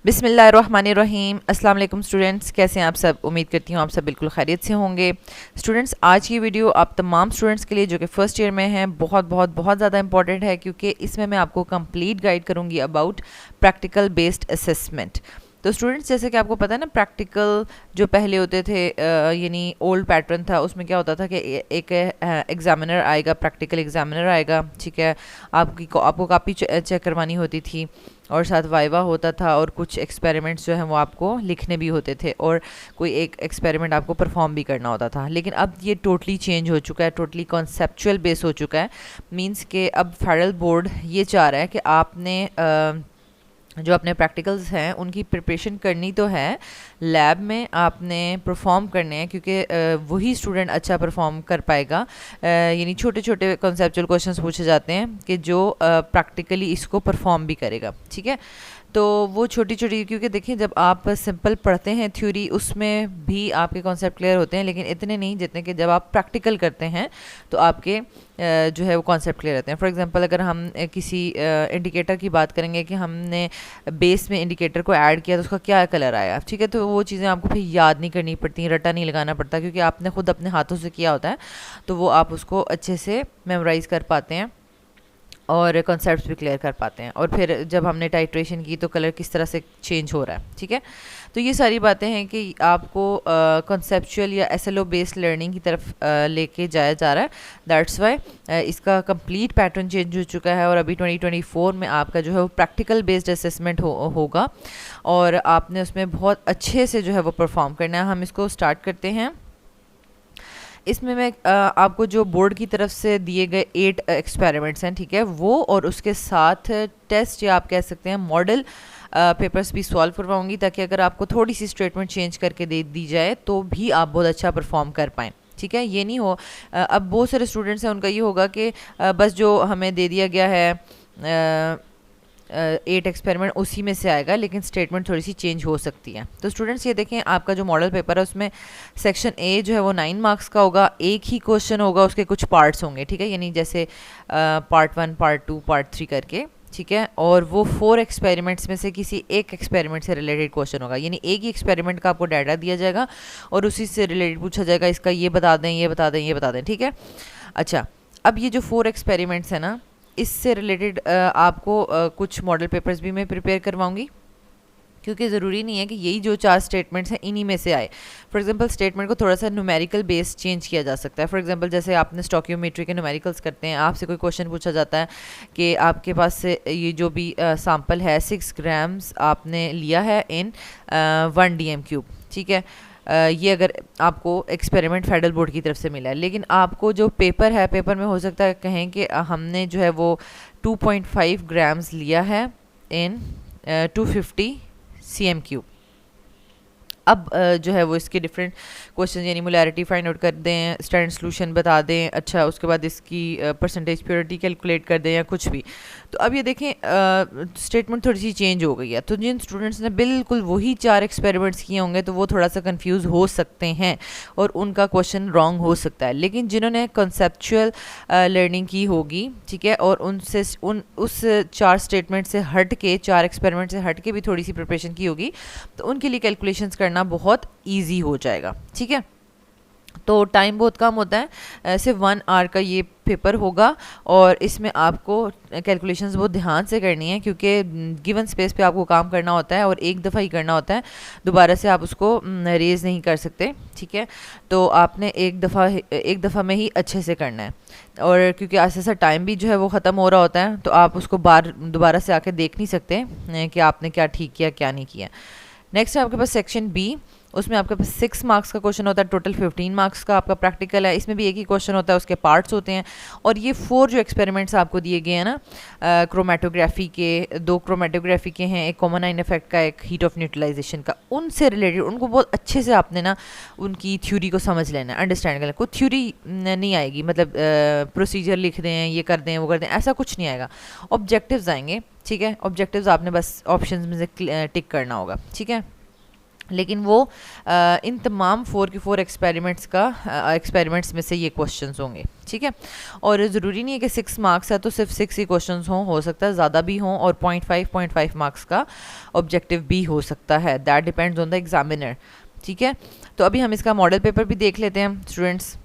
बिस्मिल्लाहिर्रहमानिर्रहीम। अस्सलाम वालेकुम स्टूडेंट्स, कैसे हैं आप सब। उम्मीद करती हूँ आप सब बिल्कुल खैरियत से होंगे। स्टूडेंट्स, आज की वीडियो आप तमाम स्टूडेंट्स के लिए जो कि फ़र्स्ट ईयर में हैं बहुत बहुत बहुत ज़्यादा इंपॉर्टेंट है, क्योंकि इसमें मैं आपको कंप्लीट गाइड करूँगी अबाउट प्रैक्टिकल बेस्ड असेसमेंट। तो स्टूडेंट्स, जैसे कि आपको पता है ना, प्रैक्टिकल जो पहले होते थे यानी ओल्ड पैटर्न था, उसमें क्या होता था कि एक एग्ज़ामिनर आएगा, प्रैक्टिकल एग्ज़ामिनर आएगा, ठीक है। आपको कापी चेक करवानी होती थी और साथ वाइवा होता था और कुछ एक्सपेरिमेंट्स जो हैं वो आपको लिखने भी होते थे और कोई एक एक्सपेरिमेंट आपको परफॉर्म भी करना होता था। लेकिन अब ये टोटली चेंज हो चुका है, टोटली कॉन्सेप्चुअल बेस हो चुका है। मींस के अब फेडरल बोर्ड ये चाह रहा है कि आपने जो अपने प्रैक्टिकल्स हैं उनकी प्रिपरेशन करनी तो है, लैब में आपने परफॉर्म करने हैं, क्योंकि वही स्टूडेंट अच्छा परफॉर्म कर पाएगा। यानी छोटे छोटे कॉन्सेप्चुअल क्वेश्चंस पूछे जाते हैं कि जो प्रैक्टिकली इसको परफॉर्म भी करेगा, ठीक है। तो वो छोटी छोटी, क्योंकि देखिए जब आप सिंपल पढ़ते हैं थ्योरी, उसमें भी आपके कॉन्सेप्ट क्लियर होते हैं, लेकिन इतने नहीं जितने कि जब आप प्रैक्टिकल करते हैं तो आपके जो है वो कॉन्सेप्ट क्लियर रहते हैं। फॉर एग्जांपल, अगर हम किसी इंडिकेटर की बात करेंगे कि हमने बेस में इंडिकेटर को ऐड किया तो उसका क्या कलर आया, ठीक है, तो वो चीज़ें आपको फिर याद नहीं करनी पड़ती, रटा नहीं लगाना पड़ता, क्योंकि आपने खुद अपने हाथों से किया होता है, तो वो आप उसको अच्छे से मेमोराइज़ कर पाते हैं और कॉन्सेप्ट्स भी क्लियर कर पाते हैं। और फिर जब हमने टाइट्रेशन की तो कलर किस तरह से चेंज हो रहा है, ठीक है। तो ये सारी बातें हैं कि आपको कॉन्सेप्चुअल या एसएलओ बेस्ड लर्निंग की तरफ लेके जाया जा रहा है। दैट्स वाई इसका कंप्लीट पैटर्न चेंज हो चुका है और अभी 2024 में आपका जो है वो प्रैक्टिकल बेस्ड असेसमेंट होगा और आपने उसमें बहुत अच्छे से जो है वो परफॉर्म करना है। हम इसको स्टार्ट करते हैं। इसमें मैं आपको जो बोर्ड की तरफ से दिए गए 8 एक्सपेरिमेंट्स हैं, ठीक है, वो और उसके साथ टेस्ट या आप कह सकते हैं मॉडल पेपर्स भी सॉल्व करवाऊंगी, ताकि अगर आपको थोड़ी सी स्टेटमेंट चेंज करके दे दी जाए तो भी आप बहुत अच्छा परफॉर्म कर पाएँ, ठीक है। ये नहीं हो अब बहुत सारे स्टूडेंट्स हैं, उनका ये होगा कि बस जो हमें दे दिया गया है 8 एक्सपेरिमेंट उसी में से आएगा, लेकिन स्टेटमेंट थोड़ी सी चेंज हो सकती है। तो स्टूडेंट्स, ये देखें, आपका जो मॉडल पेपर है उसमें सेक्शन ए जो है वो 9 मार्क्स का होगा। एक ही क्वेश्चन होगा, उसके कुछ पार्ट्स होंगे, ठीक है, यानी जैसे पार्ट 1, पार्ट 2, पार्ट 3 करके, ठीक है। और वो 4 एक्सपेरिमेंट्स में से किसी एक एक्सपेरिमेंट से रिलेटेड क्वेश्चन होगा, यानी एक ही एक्सपेरिमेंट का आपको डाटा दिया जाएगा और उसी से रिलेटेड पूछा जाएगा, इसका ये बता दें, ये बता दें, ये बता दें, ठीक है। अच्छा, अब ये जो 4 एक्सपेरिमेंट्स हैं ना, इससे रिलेटेड आपको कुछ मॉडल पेपर्स भी मैं प्रिपेयर करवाऊंगी, क्योंकि ज़रूरी नहीं है कि यही जो 4 स्टेटमेंट्स हैं इन्हीं में से आए। फॉर एग्जांपल, स्टेटमेंट को थोड़ा सा न्यूमेरिकल बेस चेंज किया जा सकता है। फॉर एग्जांपल, जैसे आपने स्टोकियोमेट्री के न्यूमेरिकल्स करते हैं, आपसे कोई क्वेश्चन पूछा जाता है कि आपके पास से ये जो भी सैम्पल है 6 ग्राम्स आपने लिया है इन 1 DM³ ठीक है। ये अगर आपको एक्सपेरिमेंट फेडरल बोर्ड की तरफ से मिला है, लेकिन आपको जो पेपर है, पेपर में हो सकता है कहें कि हमने जो है वो 2.5 ग्राम्स लिया है इन 250 CM³। अब जो है वो इसके डिफरेंट क्वेश्चन, यानी मोलैरिटी फाइंड आउट कर दें, स्टैंडर्ड सॉल्यूशन बता दें, अच्छा उसके बाद इसकी परसेंटेज प्योरिटी कैलकुलेट कर दें या कुछ भी। तो अब ये देखें स्टेटमेंट थोड़ी सी चेंज हो गई है, तो जिन स्टूडेंट्स ने बिल्कुल वही 4 एक्सपेरिमेंट्स किए होंगे तो वो थोड़ा सा कंफ्यूज हो सकते हैं और उनका क्वेश्चन रॉन्ग हो सकता है। लेकिन जिन्होंने कॉन्सेप्चुअल लर्निंग की होगी, ठीक है, और उनसे उस 4 स्टेटमेंट से हट के, 4 एक्सपेरिमेंट से हट के भी थोड़ी सी प्रिपरेशन की होगी, तो उनके लिए कैलकुलेशंस करना बहुत इजी हो जाएगा, ठीक है। तो टाइम बहुत कम होता है, सिर्फ 1 आवर का ये पेपर होगा और इसमें आपको कैलकुलेशंस बहुत ध्यान से करनी है, क्योंकि गिवन स्पेस पे आपको काम करना होता है और एक दफ़ा ही करना होता है, दोबारा से आप उसको रेज नहीं कर सकते, ठीक है। तो आपने एक दफ़ा में ही अच्छे से करना है, और क्योंकि ऐसा ऐसा टाइम भी जो है वो ख़त्म हो रहा होता है, तो आप उसको दोबारा से आके देख नहीं सकते कि आपने क्या ठीक किया क्या नहीं किया। नेक्स्ट है आपके पास सेक्शन बी, उसमें आपके पास 6 मार्क्स का क्वेश्चन होता है, टोटल 15 मार्क्स का आपका प्रैक्टिकल है। इसमें भी एक ही क्वेश्चन होता है, उसके पार्ट्स होते हैं। और ये 4 जो एक्सपेरिमेंट्स आपको दिए गए हैं ना, क्रोमेटोग्राफी के 2 क्रोमेटोग्राफी के हैं, एक कॉमन आइन इफेक्ट का, एक हीट ऑफ न्यूट्रलाइजेशन का, उनसे रिलेटेड उनको बहुत अच्छे से आपने ना उनकी थ्योरी को समझ लेना है, अंडरस्टैंड करना। कोई थ्योरी नहीं आएगी, मतलब प्रोसीजर लिख दें, ये कर दें, वो कर दें, ऐसा कुछ नहीं आएगा। ऑब्जेक्टिव्स आएंगे, ठीक है। ऑब्जेक्टिव्स आपने बस ऑप्शंस में से टिक करना होगा, ठीक है। लेकिन वो इन तमाम 4 के 4 एक्सपेरिमेंट्स में से ये क्वेश्चंस होंगे, ठीक है। और ज़रूरी नहीं है कि 6 मार्क्स है तो सिर्फ 6 ही क्वेश्चंस हों, हो सकता है ज़्यादा भी हों, और 0.5 मार्क्स का ऑब्जेक्टिव भी हो सकता है, that depends on the examiner, ठीक है। तो अभी हम इसका मॉडल पेपर भी देख लेते हैं स्टूडेंट्स।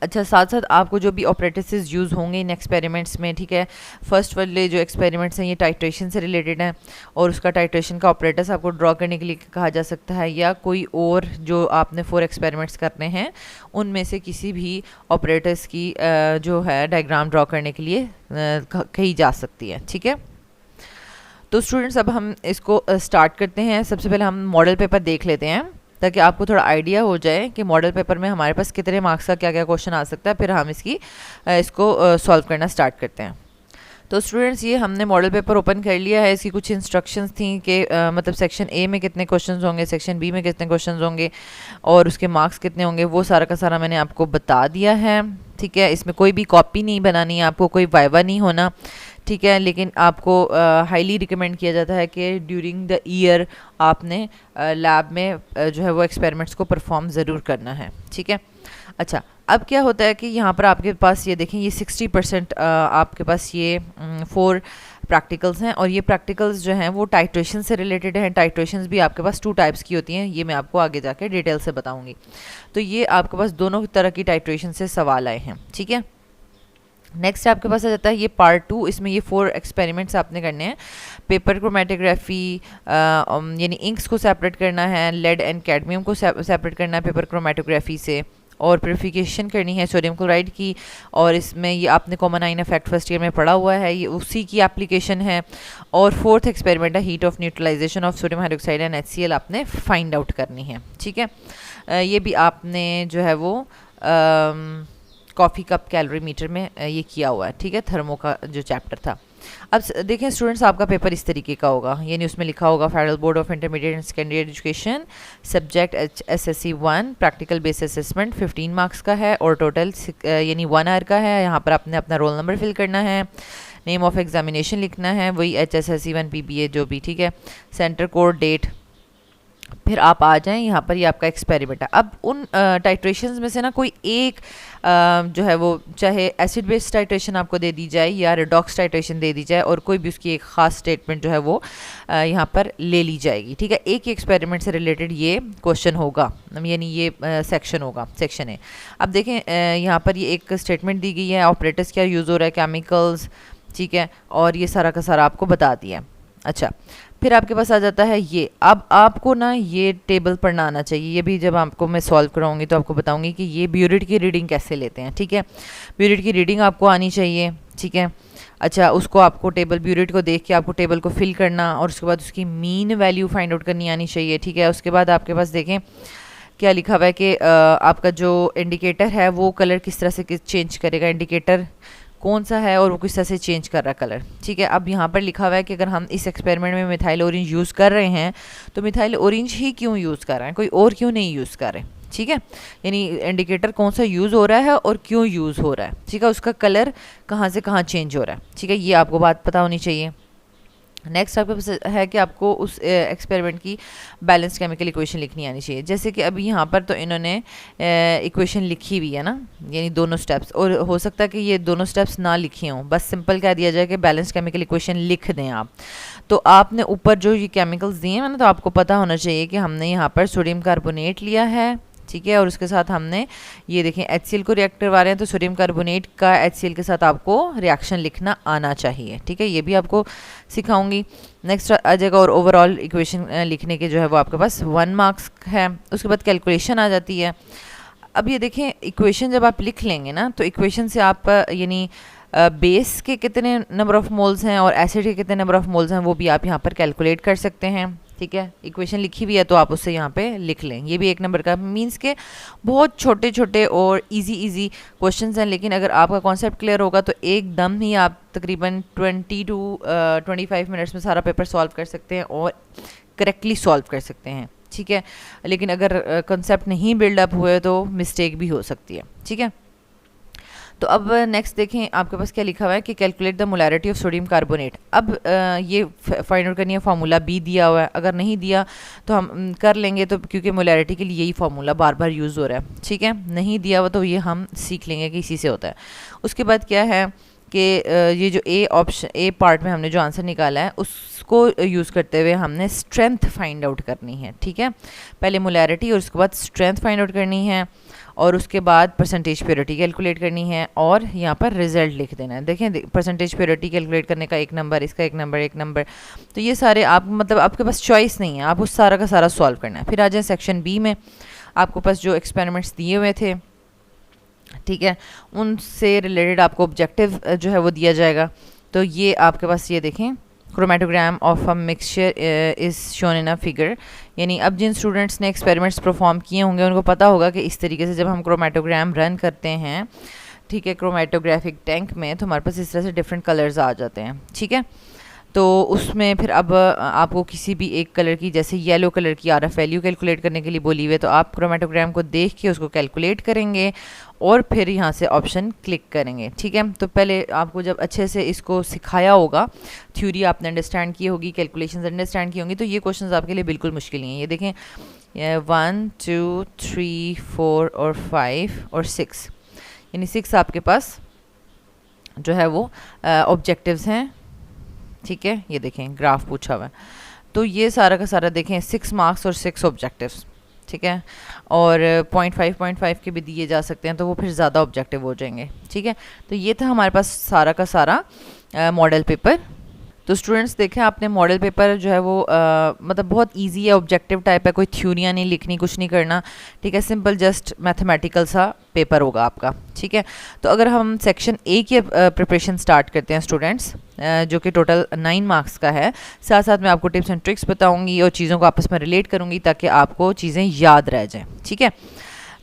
अच्छा, साथ साथ आपको जो भी ऑपरेटर्स यूज़ होंगे इन एक्सपेरिमेंट्स में, ठीक है, फर्स्ट वाले जो एक्सपेरिमेंट्स हैं ये टाइट्रेशन से रिलेटेड हैं, और उसका टाइट्रेशन का ऑपरेटर्स आपको ड्रॉ करने के लिए कहा जा सकता है, या कोई और जो आपने 4 एक्सपेरिमेंट्स करने हैं उनमें से किसी भी ऑपरेटर्स की जो है डायग्राम ड्रॉ करने के लिए कही जा सकती है, ठीक है। तो स्टूडेंट्स अब हम इसको स्टार्ट करते हैं। सबसे पहले हम मॉडल पेपर देख लेते हैं ताकि आपको थोड़ा आइडिया हो जाए कि मॉडल पेपर में हमारे पास कितने मार्क्स का क्या क्या क्वेश्चन आ सकता है, फिर हम इसको सॉल्व करना स्टार्ट करते हैं। तो स्टूडेंट्स ये हमने मॉडल पेपर ओपन कर लिया है। इसकी कुछ इंस्ट्रक्शंस थी कि मतलब सेक्शन ए में कितने क्वेश्चंस होंगे, सेक्शन बी में कितने क्वेश्चंस होंगे और उसके मार्क्स कितने होंगे, वो सारा का सारा मैंने आपको बता दिया है, ठीक है। इसमें कोई भी कॉपी नहीं बनानी है, आपको कोई वाइवा नहीं होना, ठीक है। लेकिन आपको हाईली रिकमेंड किया जाता है कि ड्यूरिंग द ईयर आपने लैब में जो है वो एक्सपेरिमेंट्स को परफॉर्म ज़रूर करना है, ठीक है। अच्छा, अब क्या होता है कि यहाँ पर आपके पास ये देखें, ये 60% आपके पास ये 4 प्रैक्टिकल्स हैं, और ये प्रैक्टिकल्स जो हैं वो टाइट्रेशन से रिलेटेड हैं। टाइट्रेशंस भी आपके पास 2 टाइप्स की होती हैं, ये मैं आपको आगे जाके डिटेल से बताऊँगी। तो ये आपके पास दोनों तरह की टाइट्रेशन से सवाल आए हैं, ठीक है। नेक्स्ट आपके पास आ जाता है ये पार्ट 2। इसमें ये 4 एक्सपेरिमेंट्स आपने करने हैं। पेपर क्रोमेटोग्राफी यानी इंक्स को सेपरेट करना है, लेड एंड कैडमियम को सेपरेट करना है पेपर क्रोमेटोग्राफी से, और प्यूरिफिकेशन करनी है सोडियम क्लोराइड की, और इसमें ये आपने कॉमन आइन इफेक्ट फर्स्ट ईयर में पढ़ा हुआ है, ये उसी की एप्लीकेशन है। और 4th एक्सपेरिमेंट है heat of neutralisation of sodium hydroxide and HCl आपने फाइंड आउट करनी है, ठीक है। ये भी आपने जो है वो कॉफ़ी कप कैलोरीमीटर में ये किया हुआ है, ठीक है, थर्मो का जो चैप्टर था। अब देखें स्टूडेंट्स, आपका पेपर इस तरीके का होगा, यानी उसमें लिखा होगा federal board of intermediate and secondary education, subject SSC 1, practical base assessment 15 marks का है, और टोटल यानी 1 आवर का है। यहाँ पर आपने अपना रोल नंबर फिल करना है, नेम ऑफ एग्जामिनेशन लिखना है, वही HSSC 1 PBA जो भी, ठीक है, सेंटर कोड, डेट, फिर आप आ जाएं यहाँ पर। ये आपका एक्सपेरिमेंट है। अब उन टाइट्रेशंस में से ना कोई एक जो है वो चाहे एसिड बेस टाइट्रेशन आपको दे दी जाए या रिडॉक्स टाइट्रेशन दे दी जाए, और कोई भी उसकी एक ख़ास स्टेटमेंट जो है वो यहाँ पर ले ली जाएगी, ठीक है। एक ही एक्सपेरिमेंट से रिलेटेड ये क्वेश्चन होगा, यानी ये सेक्शन होगा, सेक्शन है। अब देखें यहाँ पर ये एक स्टेटमेंट दी गई है, ऑपरेटर्स क्या यूज़ हो रहा है, केमिकल्स, ठीक है, और ये सारा का सारा आपको बता दिया। अच्छा, फिर आपके पास आ जाता है ये। अब आपको ना ये टेबल पढ़ना आना चाहिए, ये भी जब आपको मैं सॉल्व कराऊंगी तो आपको बताऊंगी कि ये ब्यूरिट की रीडिंग कैसे लेते हैं, ठीक है। ब्यूरिट की रीडिंग आपको आनी चाहिए, ठीक है। अच्छा, उसको आपको टेबल ब्यूरिट को देख के आपको टेबल को फिल करना, और उसके बाद उसकी मीन वैल्यू फाइंड आउट करनी आनी चाहिए, ठीक है। उसके बाद आपके पास देखें क्या लिखा हुआ है कि आपका जो इंडिकेटर है वो कलर किस तरह से चेंज करेगा, इंडिकेटर कौन सा है और वो किस तरह से चेंज कर रहा है कलर, ठीक है। अब यहाँ पर लिखा हुआ है कि अगर हम इस एक्सपेरिमेंट में मिथाइल ऑरेंज यूज़ कर रहे हैं तो मिथाइल ऑरेंज ही क्यों यूज़ कर रहे हैं, कोई और क्यों नहीं यूज़ कर रहे, ठीक है। यानी इंडिकेटर कौन सा यूज़ हो रहा है और क्यों यूज़ हो रहा है, ठीक है, उसका कलर कहाँ से कहाँ चेंज हो रहा है, ठीक है, ये आपको बात पता होनी चाहिए। नेक्स्ट आपके पास है कि आपको उस एक्सपेरिमेंट की बैलेंस केमिकल इक्वेशन लिखनी आनी चाहिए। जैसे कि अभी यहाँ पर तो इन्होंने इक्वेशन लिखी हुई है ना, यानी दोनों स्टेप्स, और हो सकता है कि ये दोनों स्टेप्स ना लिखे हों, बस सिंपल कह दिया जाए कि बैलेंस केमिकल इक्वेशन लिख दें आप। तो आपने ऊपर जो ये केमिकल्स दिए हैं ना, तो आपको पता होना चाहिए कि हमने यहाँ पर सोडियम कार्बोनेट लिया है, ठीक है, और उसके साथ हमने ये देखें HCl को रिएक्ट करवा रहे हैं, तो सोडियम कार्बोनेट का HCl के साथ आपको रिएक्शन लिखना आना चाहिए, ठीक है, ये भी आपको सिखाऊंगी। नेक्स्ट आ जाएगा, और ओवरऑल इक्वेशन लिखने के जो है वो आपके पास 1 मार्क्स है। उसके बाद कैलकुलेशन आ जाती है। अब ये देखें, इक्वेशन जब आप लिख लेंगे ना, तो इक्वेशन से आप यानी बेस के कितने नंबर ऑफ मोल्स हैं और एसिड के कितने नंबर ऑफ मोल्स हैं वो भी आप यहाँ पर कैलकुलेट कर सकते हैं, ठीक है। इक्वेशन लिखी हुई है तो आप उससे यहाँ पे लिख लें, ये भी 1 नंबर का मींस के बहुत छोटे छोटे और इजी क्वेश्चंस हैं, लेकिन अगर आपका कॉन्सेप्ट क्लियर होगा तो एकदम ही आप तकरीबन 20 to 25 मिनट्स में सारा पेपर सॉल्व कर सकते हैं और करेक्टली सॉल्व कर सकते हैं, ठीक है। लेकिन अगर कॉन्सेप्ट नहीं बिल्डअप हुए तो मिस्टेक भी हो सकती है, ठीक है। तो अब नेक्स्ट देखें आपके पास क्या लिखा हुआ है कि calculate the molarity of sodium carbonate. अब ये फाइंड आउट करनी है, फार्मूला बी दिया हुआ है, अगर नहीं दिया तो हम कर लेंगे, तो क्योंकि मोलैरिटी के लिए यही फार्मूला बार बार यूज़ हो रहा है, ठीक है। नहीं दिया हुआ तो ये हम सीख लेंगे कि इसी से होता है। उसके बाद क्या है कि ये जो ए पार्ट में हमने जो आंसर निकाला है उसको यूज़ करते हुए हमने स्ट्रेंथ फाइंड आउट करनी है, ठीक है। पहले मोलैरिटी और उसके बाद स्ट्रेंथ फाइंड आउट करनी है, और उसके बाद परसेंटेज प्योरिटी कैलकुलेट करनी है, और यहाँ पर रिजल्ट लिख देना है। देखें परसेंटेज प्योरिटी कैलकुलेट करने का एक नंबर, इसका एक नंबर, तो ये सारे आप मतलब आपके पास चॉइस नहीं है, आप उस सारा का सारा सॉल्व करना है। फिर आ जाए सेक्शन बी में, आपको पास जो एक्सपेरिमेंट्स दिए हुए थे, ठीक है, उनसे रिलेटेड आपको ऑब्जेक्टिव जो है वो दिया जाएगा। तो ये आपके पास ये देखें, chromatogram of a mixture is shown in a figure, यानी अब जिन स्टूडेंट्स ने एक्सपेरिमेंट्स परफॉर्म किए होंगे उनको पता होगा कि इस तरीके से जब हम क्रोमेटोग्राम रन करते हैं, ठीक है, क्रोमेटोग्राफिक टैंक में, तो हमारे पास इस तरह से डिफरेंट कलर्स आ जाते हैं, ठीक है। तो उसमें फिर अब आपको किसी भी एक कलर की, जैसे येलो कलर की आरएफ वैल्यू कैलकुलेट करने के लिए बोली हुई है, तो आप क्रोमेटोग्राम को देख के उसको कैलकुलेट करेंगे और फिर यहाँ से ऑप्शन क्लिक करेंगे, ठीक है। तो पहले आपको जब अच्छे से इसको सिखाया होगा, थ्योरी आपने अंडरस्टैंड की होगी, कैलकुलेशंस अंडरस्टैंड की होंगी, तो ये क्वेश्चंस आपके लिए बिल्कुल मुश्किल नहीं है। ये देखें, 1 2 3 4 और 5 और 6, यानी 6 आपके पास जो है वो ऑब्जेक्टिव्स हैं, ठीक है। ये देखें ग्राफ पूछा हुआ है, तो ये सारा का सारा देखें 6 मार्क्स और 6 ऑब्जेक्टिव्स, ठीक है। और 0.5 के भी दिए जा सकते हैं, तो वो फिर ज़्यादा ऑब्जेक्टिव हो जाएंगे, ठीक है। तो ये था हमारे पास सारा का सारा मॉडल पेपर। तो स्टूडेंट्स देखें, आपने मॉडल पेपर जो है वो मतलब बहुत इजी है, ऑब्जेक्टिव टाइप है, कोई थ्योरियाँ नहीं लिखनी, कुछ नहीं करना, ठीक है। सिंपल जस्ट मैथमेटिकल सा पेपर होगा आपका, ठीक है। तो अगर हम सेक्शन ए की प्रिपरेशन स्टार्ट करते हैं स्टूडेंट्स, जो कि टोटल 9 मार्क्स का है, साथ साथ मैं आपको टिप्स एंड ट्रिक्स बताऊंगी और चीज़ों को आपस में रिलेट करूंगी ताकि आपको चीज़ें याद रह जाएँ, ठीक है।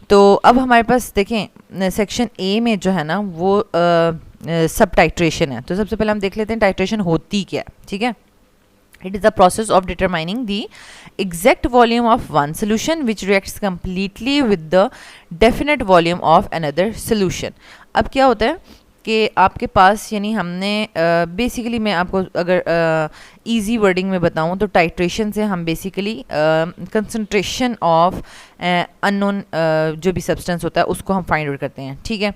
तो अब हमारे पास देखें सेक्शन ए में जो है ना वो सब टाइट्रेशन है। तो सबसे पहले हम देख लेते हैं टाइट्रेशन होती क्या है, ठीक है। It is the process of determining the exact volume of one solution which reacts completely with the definite volume of another solution. अब क्या होता है कि आपके पास, यानी हमने बेसिकली मैं आपको अगर इजी वर्डिंग में बताऊं तो टाइट्रेशन से हम बेसिकली कंसंट्रेशन ऑफ अननोन जो भी सब्सटेंस होता है उसको हम फाइंड आउट करते हैं, ठीक है।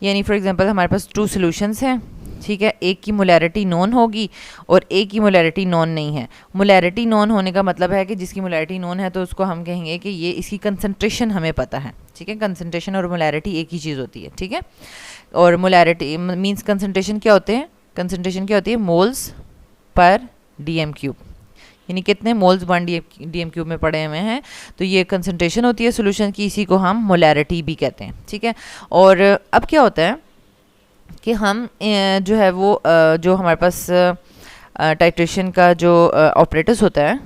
यानी फॉर एग्जांपल हमारे पास 2 सॉल्यूशंस हैं, ठीक है, एक की मोलैरिटी नोन होगी और एक की मोलैरिटी नोन नहीं है। मोलैरिटी नोन होने का मतलब है कि जिसकी मोलैरिटी नोन है तो उसको हम कहेंगे कि ये इसकी कंसंट्रेशन हमें पता है, ठीक है। कंसंट्रेशन और मोलैरिटी एक ही चीज़ होती है, ठीक है। और मोलैरिटी मींस कंसंट्रेशन क्या होते हैं, कंसंट्रेशन क्या होती है, मोल्स पर डीएम क्यूब, यानी कितने मोल्स 1 डीएम क्यूब में पड़े हुए हैं, तो ये कंसंट्रेशन होती है सॉल्यूशन की, इसी को हम मोलैरिटी भी कहते हैं, ठीक है। और अब क्या होता है कि हम जो है वो जो हमारे पास टाइट्रेशन का जो ऑपरेटर्स होता है,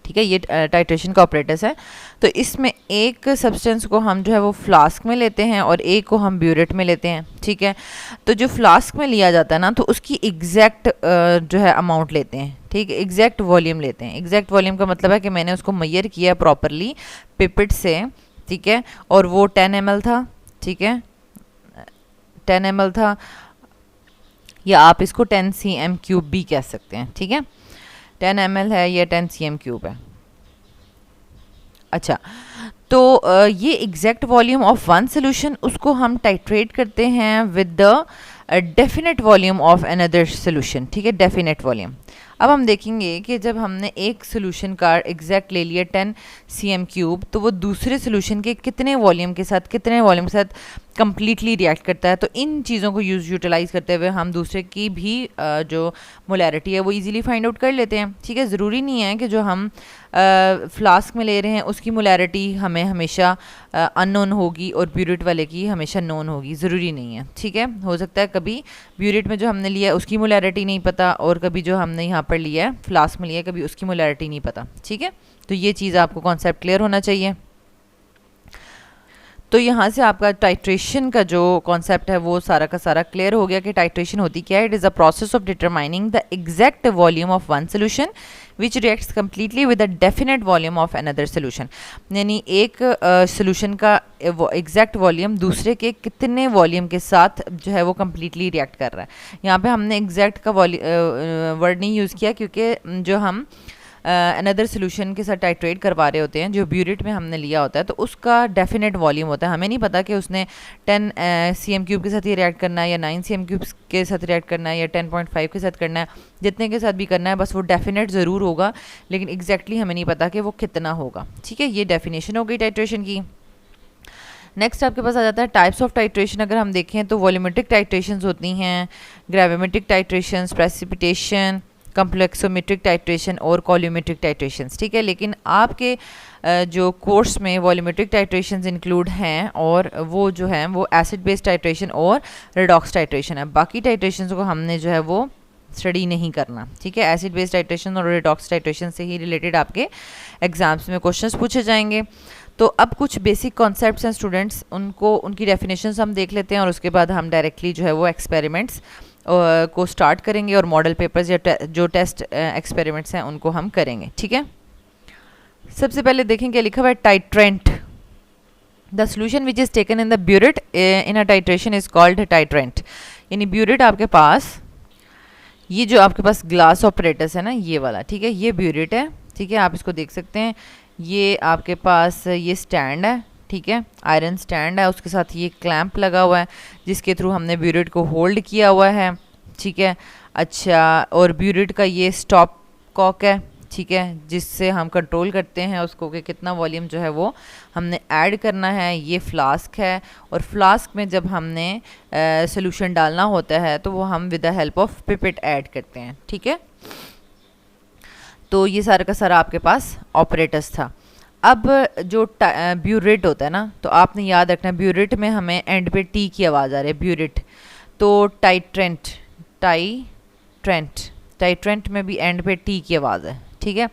ठीक है, ये टाइट्रेशन का ऑपरेटर्स है। तो इसमें एक सब्सटेंस को हम जो है वो फ्लास्क में लेते हैं और एक को हम ब्यूरेट में लेते हैं, ठीक है। तो जो फ्लास्क में लिया जाता है ना, तो उसकी एग्जैक्ट जो है अमाउंट लेते हैं, ठीक है, एग्जैक्ट वॉल्यूम लेते हैं। एग्जैक्ट वॉल्यूम का मतलब है कि मैंने उसको मेजर किया प्रॉपरली पिपेट से, ठीक है, और वो 10 ml था, ठीक है, 10 ml था, या आप इसको 10 cm क्यूब भी कह सकते हैं, ठीक है। 10 ml है या 10 cm क्यूब है। अच्छा, तो ये exact volume of one solution, उसको हम टाइट्रेट करते हैं with the definite volume of another solution, ठीक है, डेफिनेट वॉल्यूम। अब हम देखेंगे कि जब हमने एक सोल्यूशन का एग्जैक्ट ले लिया 10 cm क्यूब, तो वो दूसरे सोल्यूशन के कितने वॉल्यूम के साथ कंप्लीटली रिएक्ट करता है। तो इन चीज़ों को यूटिलाइज़ करते हुए हम दूसरे की भी जो मोलैरिटी है वो इजीली फाइंड आउट कर लेते हैं, ठीक है। ज़रूरी नहीं है कि जो हम फ्लास्क में ले रहे हैं उसकी मोलैरिटी हमें हमेशा अननोन होगी और ब्यूरेट वाले की हमेशा नोन होगी, ज़रूरी नहीं है, ठीक है। हो सकता है कभी ब्यूरेट में जो हमने लिया है उसकी मोलैरिटी नहीं पता, और कभी जो हमने यहाँ पर लिया है फ्लास्क में लिया है कभी उसकी मोलैरिटी नहीं पता, ठीक है। तो ये चीज़ आपको कॉन्सेप्ट क्लियर होना चाहिए। तो यहाँ से आपका टाइट्रेशन का जो कॉन्सेप्ट है वो सारा का सारा क्लियर हो गया कि टाइट्रेशन होती क्या है. It is a process of determining the exact volume of one solution which reacts completely with the definite volume of another solution. यानी एक सोल्यूशन का एग्जैक्ट वॉल्यूम दूसरे के कितने वॉल्यूम के साथ जो है वो कम्प्लीटली रिएक्ट कर रहा है. यहाँ पे हमने एग्जैक्ट का वर्ड नहीं यूज़ किया क्योंकि जो हम अनदर सोल्यूशन के साथ टाइट्रेट करवा रहे होते हैं, जो ब्यूरेट में हमने लिया होता है, तो उसका डेफिनेट वॉल्यूम होता है. हमें नहीं पता कि उसने 10 cm³ के साथ ये रिएक्ट करना है या 9 cm³ के साथ रिएक्ट करना है या 10.5 के साथ करना है. जितने के साथ भी करना है बस वो डेफिनेट ज़रूर होगा, लेकिन एग्जैक्टली हमें नहीं पता कि वो कितना होगा. ठीक है, ये डेफिनेशन हो गई टाइट्रेशन की. नेक्स्ट आपके पास आ जाता है टाइप्स ऑफ टाइट्रेशन. अगर हम देखें तो वॉल्यूमेट्रिक टाइट्रेशंस होती हैं, ग्रेविमेट्रिक टाइट्रेशंस, प्रेसिपिटेशन, कम्प्लेक्सोमेट्रिक टाइट्रेशन और कॉल्यूमेट्रिक टाइट्रेशंस. ठीक है, लेकिन आपके जो कोर्स में वॉल्यूमेट्रिक टाइट्रेशंस इंक्लूड हैं और वो जो हैं वो एसिड बेस्ड टाइट्रेशन और रेडॉक्स टाइट्रेशन है. बाकी टाइट्रेशंस को हमने जो है वो स्टडी नहीं करना. ठीक है, एसिड बेस्ड टाइट्रेशन और रेडॉक्स टाइट्रेशन से ही रिलेटेड आपके एग्जाम्स में क्वेश्चंस पूछे जाएंगे. तो अब कुछ बेसिक कॉन्सेप्ट्स हैं स्टूडेंट्स, उनको उनकी डेफिनेशंस हम देख लेते हैं और उसके बाद हम डायरेक्टली जो है वो एक्सपेरिमेंट्स को स्टार्ट करेंगे और मॉडल पेपर्स या जो टेस्ट एक्सपेरिमेंट्स हैं उनको हम करेंगे. ठीक है, सबसे पहले देखें क्या लिखा हुआ है. Titrant, the solution which is taken in the burette in a titration is called titrant. यानी ब्यूरेट आपके पास, ये जो आपके पास ग्लास ऑपरेटस है ना, ये वाला, ठीक है, ये ब्यूरेट है. ठीक है, आप इसको देख सकते हैं. ये आपके पास ये स्टैंड है, ठीक है, आयरन स्टैंड है, उसके साथ ये क्लैंप लगा हुआ है जिसके थ्रू हमने ब्यूरेट को होल्ड किया हुआ है. ठीक है, अच्छा, और ब्यूरेट का ये स्टॉप कॉक है. ठीक है, जिससे हम कंट्रोल करते हैं उसको कि कितना वॉल्यूम जो है वो हमने ऐड करना है. ये फ्लास्क है और फ्लास्क में जब हमने सोल्यूशन डालना होता है तो वो हम with the help of pipette add करते हैं. ठीक है, तो ये सारा का सारा आपके पास ऑपरेटस था. अब जो ब्यूरेट होता है ना, तो आपने याद रखना है ब्यूरेट में हमें एंड पे टी की आवाज़ आ रही है, ब्यूरेट. तो टाइट्रेंट, टाइट्रेंट में भी एंड पे टी की आवाज़ है. ठीक है,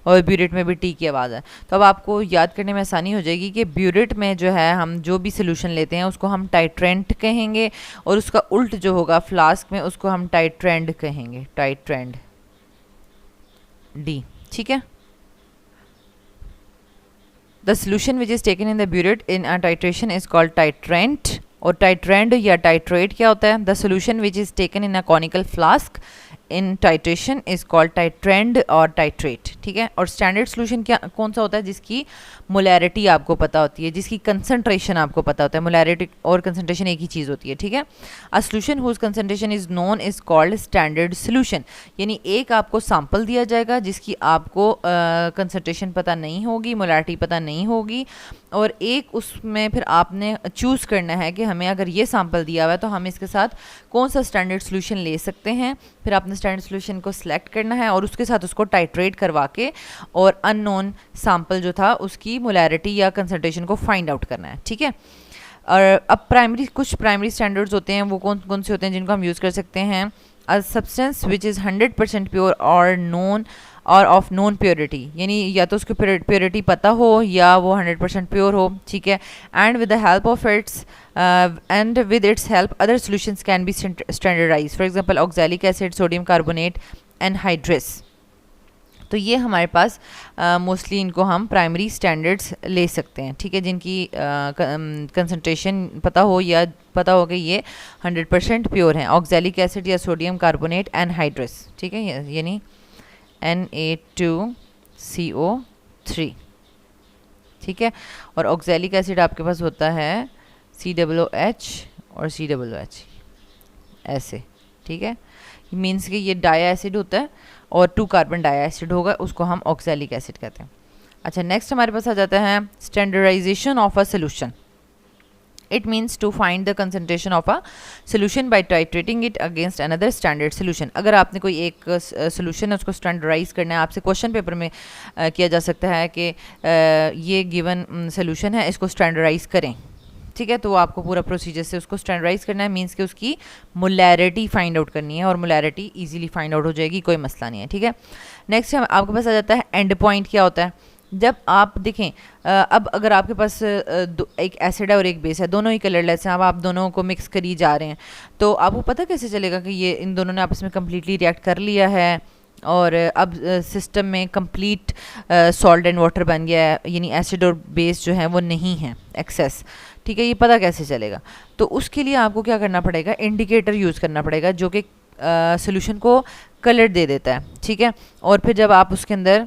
और ब्यूरेट में भी टी की आवाज़ है. तो अब आपको याद करने में आसानी हो जाएगी कि ब्यूरेट में जो है हम जो भी सोल्यूशन लेते हैं उसको हम टाइट्रेंट कहेंगे और उसका उल्ट जो होगा फ्लास्क में उसको हम टाइट्रेंड कहेंगे, टाइट्रेंड डी. ठीक है, the solution which is taken in the burette in a titration is called titrant. और टाइट्रेंड या टाइट्रेट क्या होता है? The solution which is taken in a conical flask in titration is called titrand और titrate. ठीक है, और standard solution क्या कौन सा होता है? जिसकी मोलैरिटी आपको पता होती है, जिसकी कंसंट्रेशन आपको पता होता है. मोलैरिटी और कंसंट्रेशन एक ही चीज़ होती है. ठीक है, a solution whose concentration is known is called standard solution. यानी एक आपको सैंपल दिया जाएगा जिसकी आपको कंसंट्रेशन पता नहीं होगी, मोलैरिटी पता नहीं होगी, और एक उसमें फिर आपने चूज़ करना है कि हमें अगर ये सैंपल दिया हुआ है तो हम इसके साथ कौन सा स्टैंडर्ड सोल्यूशन ले सकते हैं. फिर आपने स्टैंडर्ड सोल्यूशन को सिलेक्ट करना है और उसके साथ उसको टाइट्रेट करवा के और अननोन सैंपल जो था उसकी मोलैरिटी या कंसंट्रेशन को फाइंड आउट करना है. ठीक है, और अब कुछ प्राइमरी स्टैंडर्ड्स होते हैं, वो कौन कौन से होते हैं जिनको हम यूज़ कर सकते हैं? A substance which is 100% pure और नोन और ऑफ नोन प्योरिटी, यानी या तो उसकी प्योरिटी पता हो या वो 100% प्योर हो. ठीक है, and with the help of its and with its help other solutions can be standardize. For example oxalic acid, sodium carbonate, anhydrous. तो ये हमारे पास मोस्टली इनको हम प्राइमरी स्टैंडर्ड्स ले सकते हैं. ठीक है, जिनकी कंसंट्रेशन पता हो या पता हो कि ये 100% प्योर हैं. ऑक्सैलिक एसिड या सोडियम कार्बोनेट, एनहाइड्रस. ठीक है, यानी Na2CO3. ठीक है, और ऑक्सैलिक एसिड आपके पास होता है COOH और COOH ऐसे. ठीक है, मीन्स कि ये डाई एसिड होता है और 2 कार्बन डाई एसिड होगा, उसको हम ऑक्सैलिक एसिड कहते हैं. अच्छा, नेक्स्ट हमारे पास आ जाता है standardization of a solution. It means to find the concentration of a solution by titrating it against another standard solution. अगर आपने कोई एक सोल्यूशन है उसको स्टैंडर्डाइज करना है, आपसे क्वेश्चन पेपर में किया जा सकता है कि ये गिवन सोल्यूशन है, इसको स्टैंडर्डाइज करें. ठीक है, तो आपको पूरा प्रोसीजर से उसको स्टैंडर्डाइज करना है. मीन्स कि उसकी मोलैरिटी फाइंड आउट करनी है और मोलैरिटी इजीली फाइंड आउट हो जाएगी, कोई मसला नहीं है. ठीक है, नेक्स्ट आपके पास आ जाता है एंड पॉइंट. क्या होता है? जब आप देखें अब अगर आपके पास एक एसिड है और एक बेस है, दोनों ही कलरलेस हैं, अब आप दोनों को मिक्स करी जा रहे हैं, तो आपको पता कैसे चलेगा कि ये इन दोनों ने आपस में कम्प्लीटली रिएक्ट कर लिया है और अब सिस्टम में कंप्लीट सॉल्ट एंड वाटर बन गया है, यानी एसिड और बेस जो है वो नहीं है एक्सेस। ठीक है, ये पता कैसे चलेगा? तो उसके लिए आपको क्या करना पड़ेगा, इंडिकेटर यूज़ करना पड़ेगा जो कि सोल्यूशन को कलर दे देता है। ठीक है, और फिर जब आप उसके अंदर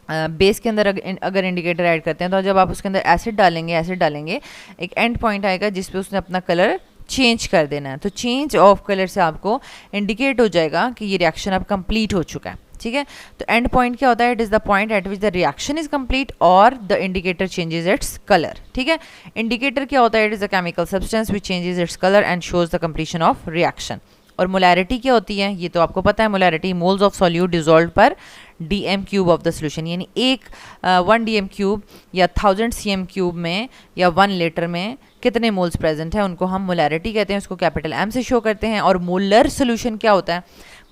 बेस के अंदर अगर इंडिकेटर ऐड करते हैं, तो जब आप उसके अंदर एसिड डालेंगे एक एंड पॉइंट आएगा जिस पे उसने अपना कलर चेंज कर देना है। तो चेंज ऑफ कलर से आपको इंडिकेट हो जाएगा कि ये रिएक्शन अब कंप्लीट हो चुका है। ठीक है, तो एंड पॉइंट क्या होता है? It is the point at which the reaction is complete और the indicator changes its colour. ठीक है, इंडिकेटर क्या होता है? It is a chemical substance which changes its colour and shows the completion of reaction. और molarity क्या होती है? ये तो आपको पता है, molarity moles of solute dissolve per dm cube of the solution, यानी एक 1 डीएम क्यूब या 1000 सीएम क्यूब में या 1 लीटर में कितने मोल्स प्रेजेंट है, उनको हम मोलैरिटी कहते हैं, उसको कैपिटल एम से शो करते हैं। और मोलर सोल्यूशन क्या होता है?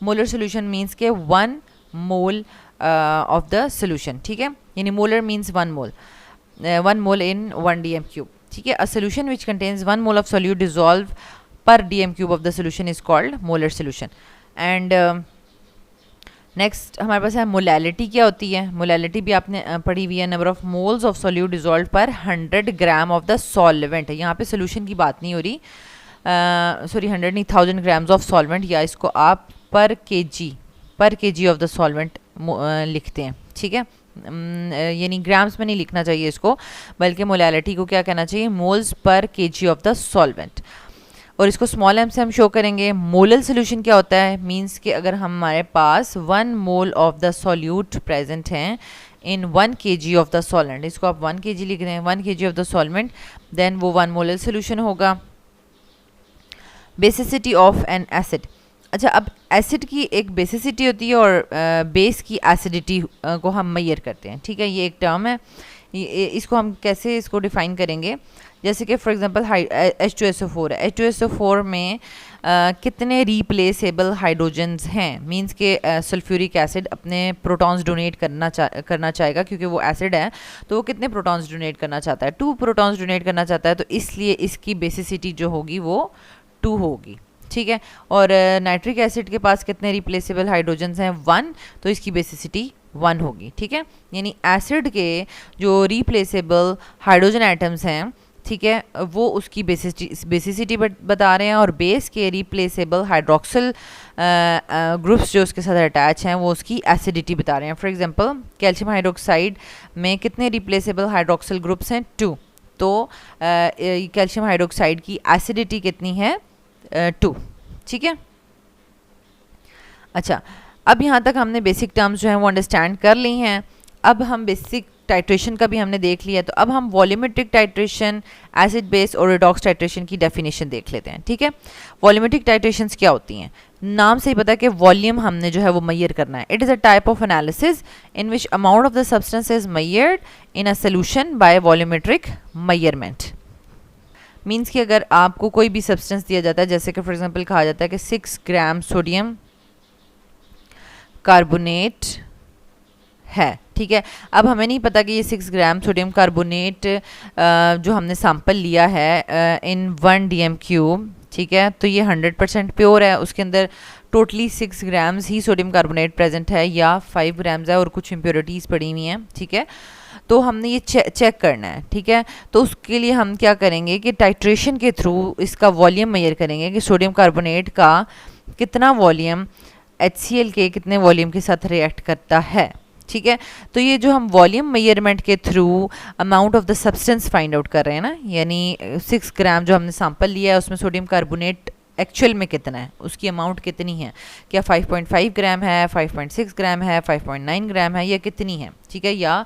मोलर सोल्यूशन मीन्स के 1 मोल ऑफ द सोल्यूशन। ठीक है, यानी molar means 1 mole, 1 mole in 1 dm cube. ठीक है, a solution which contains 1 mole of solute dissolve per dm cube of the solution is called molar solution. And next हमारे पास है molality. क्या होती है? मोलैलिटी भी आपने पढ़ी हुई है, number of moles of solute dissolve पर 100 ग्राम ऑफ द सॉल्वेंट है। यहाँ पे सोल्यूशन की बात नहीं हो रही, सॉरी 100 नहीं, 1000 ग्राम्स ऑफ सॉल्वेंट, या इसको आप पर केजी ऑफ द सॉल्वेंट लिखते हैं। ठीक है, यानी ग्राम्स में नहीं लिखना चाहिए इसको, बल्कि मोलैलिटी को क्या कहना चाहिए? Moles per KG of the solvent. और इसको स्मॉल एम से हम शो करेंगे। मोलल सोल्यूशन क्या होता है? मींस कि अगर हमारे पास 1 mole of the solute present हैं in 1 kg of the solvent, इसको आप 1 kg लिख रहे हैं, 1 kg of the solvent, then वो 1 मोलल सोल्यूशन होगा। Basicity of an acid. अच्छा, अब एसिड की एक बेसिसिटी होती है और बेस की एसिडिटी को हम मेजर करते हैं। ठीक है, ये एक टर्म है, इसको हम कैसे इसको डिफाइन करेंगे? जैसे कि फॉर एग्जांपल H2SO4 है, H2SO4 में कितने रिप्लेसेबल हाइड्रोजन्स हैं? मींस के सल्फ्यूरिक एसिड अपने प्रोटॉन्स डोनेट करना चाहेगा, क्योंकि वो एसिड है तो वो कितने प्रोटॉन्स डोनेट करना चाहता है? 2 प्रोटॉन्स डोनेट करना चाहता है, तो इसलिए इसकी बेसिसिटी जो होगी वो 2 होगी। ठीक है, और नाइट्रिक एसिड के पास कितने रिप्लेसेबल हाइड्रोजन्स हैं? 1, तो इसकी बेसिसिटी 1 होगी। ठीक है, यानी एसिड के जो रिप्लेसेबल हाइड्रोजन एटम्स हैं, ठीक है, वो उसकी बेसिसिटी बता रहे हैं, और बेस के रिप्लेसेबल हाइड्रोक्सिल ग्रुप्स जो उसके साथ अटैच हैं वो उसकी एसिडिटी बता रहे हैं। फॉर एग्जांपल कैल्शियम हाइड्रोक्साइड में कितने रिप्लेसेबल हाइड्रोक्सिल ग्रुप्स हैं? 2, तो कैल्शियम हाइड्रोक्साइड की एसिडिटी कितनी है? 2। ठीक है, अच्छा, अब यहाँ तक हमने बेसिक टर्म्स जो हैं वो अंडरस्टैंड कर ली हैं। अब हम बेसिक टाइट्रेशन का भी हमने देख लिया, तो अब हम वॉल्यूमेट्रिक टाइट्रेशन, एसिड बेस और रिडॉक्स टाइट्रेशन की डेफिनेशन देख लेते हैं। ठीक है, वॉल्यूमेट्रिक टाइट्रेशंस क्या होती हैं? नाम से ही पता है कि वॉल्यूम हमने जो है वो मेजर करना है। It is a type of analysis in which amount of the substance is measured in a solution bye volumetric measurement. Means कि अगर आपको कोई भी सब्सटेंस दिया जाता है, जैसे कि फॉर एग्जांपल कहा जाता है कि 6 ग्राम सोडियम कार्बोनेट है। ठीक है, अब हमें नहीं पता कि ये 6 ग्राम सोडियम कार्बोनेट जो हमने सैंपल लिया है इन 1 डीएम क्यूब, ठीक है, तो ये 100% प्योर है, उसके अंदर टोटली 6 ग्राम्स ही सोडियम कार्बोनेट प्रेजेंट है या 5 ग्राम्स है और कुछ इम्प्योरिटीज़ पड़ी हुई हैं। ठीक है, तो हमने ये चेक करना है। ठीक है, तो उसके लिए हम क्या करेंगे कि टाइट्रेशन के थ्रू इसका वॉल्यूम मेजर करेंगे कि सोडियम कार्बोनेट का कितना वॉल्यूम HCl के कितने वॉल्यूम के साथ रिएक्ट करता है। ठीक है, तो ये जो हम वॉल्यूम मेजरमेंट के through amount of the substance find out कर रहे हैं ना, यानी 6 ग्राम जो हमने सैंपल लिया है उसमें सोडियम कार्बोनेट एक्चुअल में कितना है, उसकी अमाउंट कितनी है, क्या 5.5 ग्राम है, 5.6 ग्राम है, 5.9 ग्राम है, या कितनी है? ठीक है, या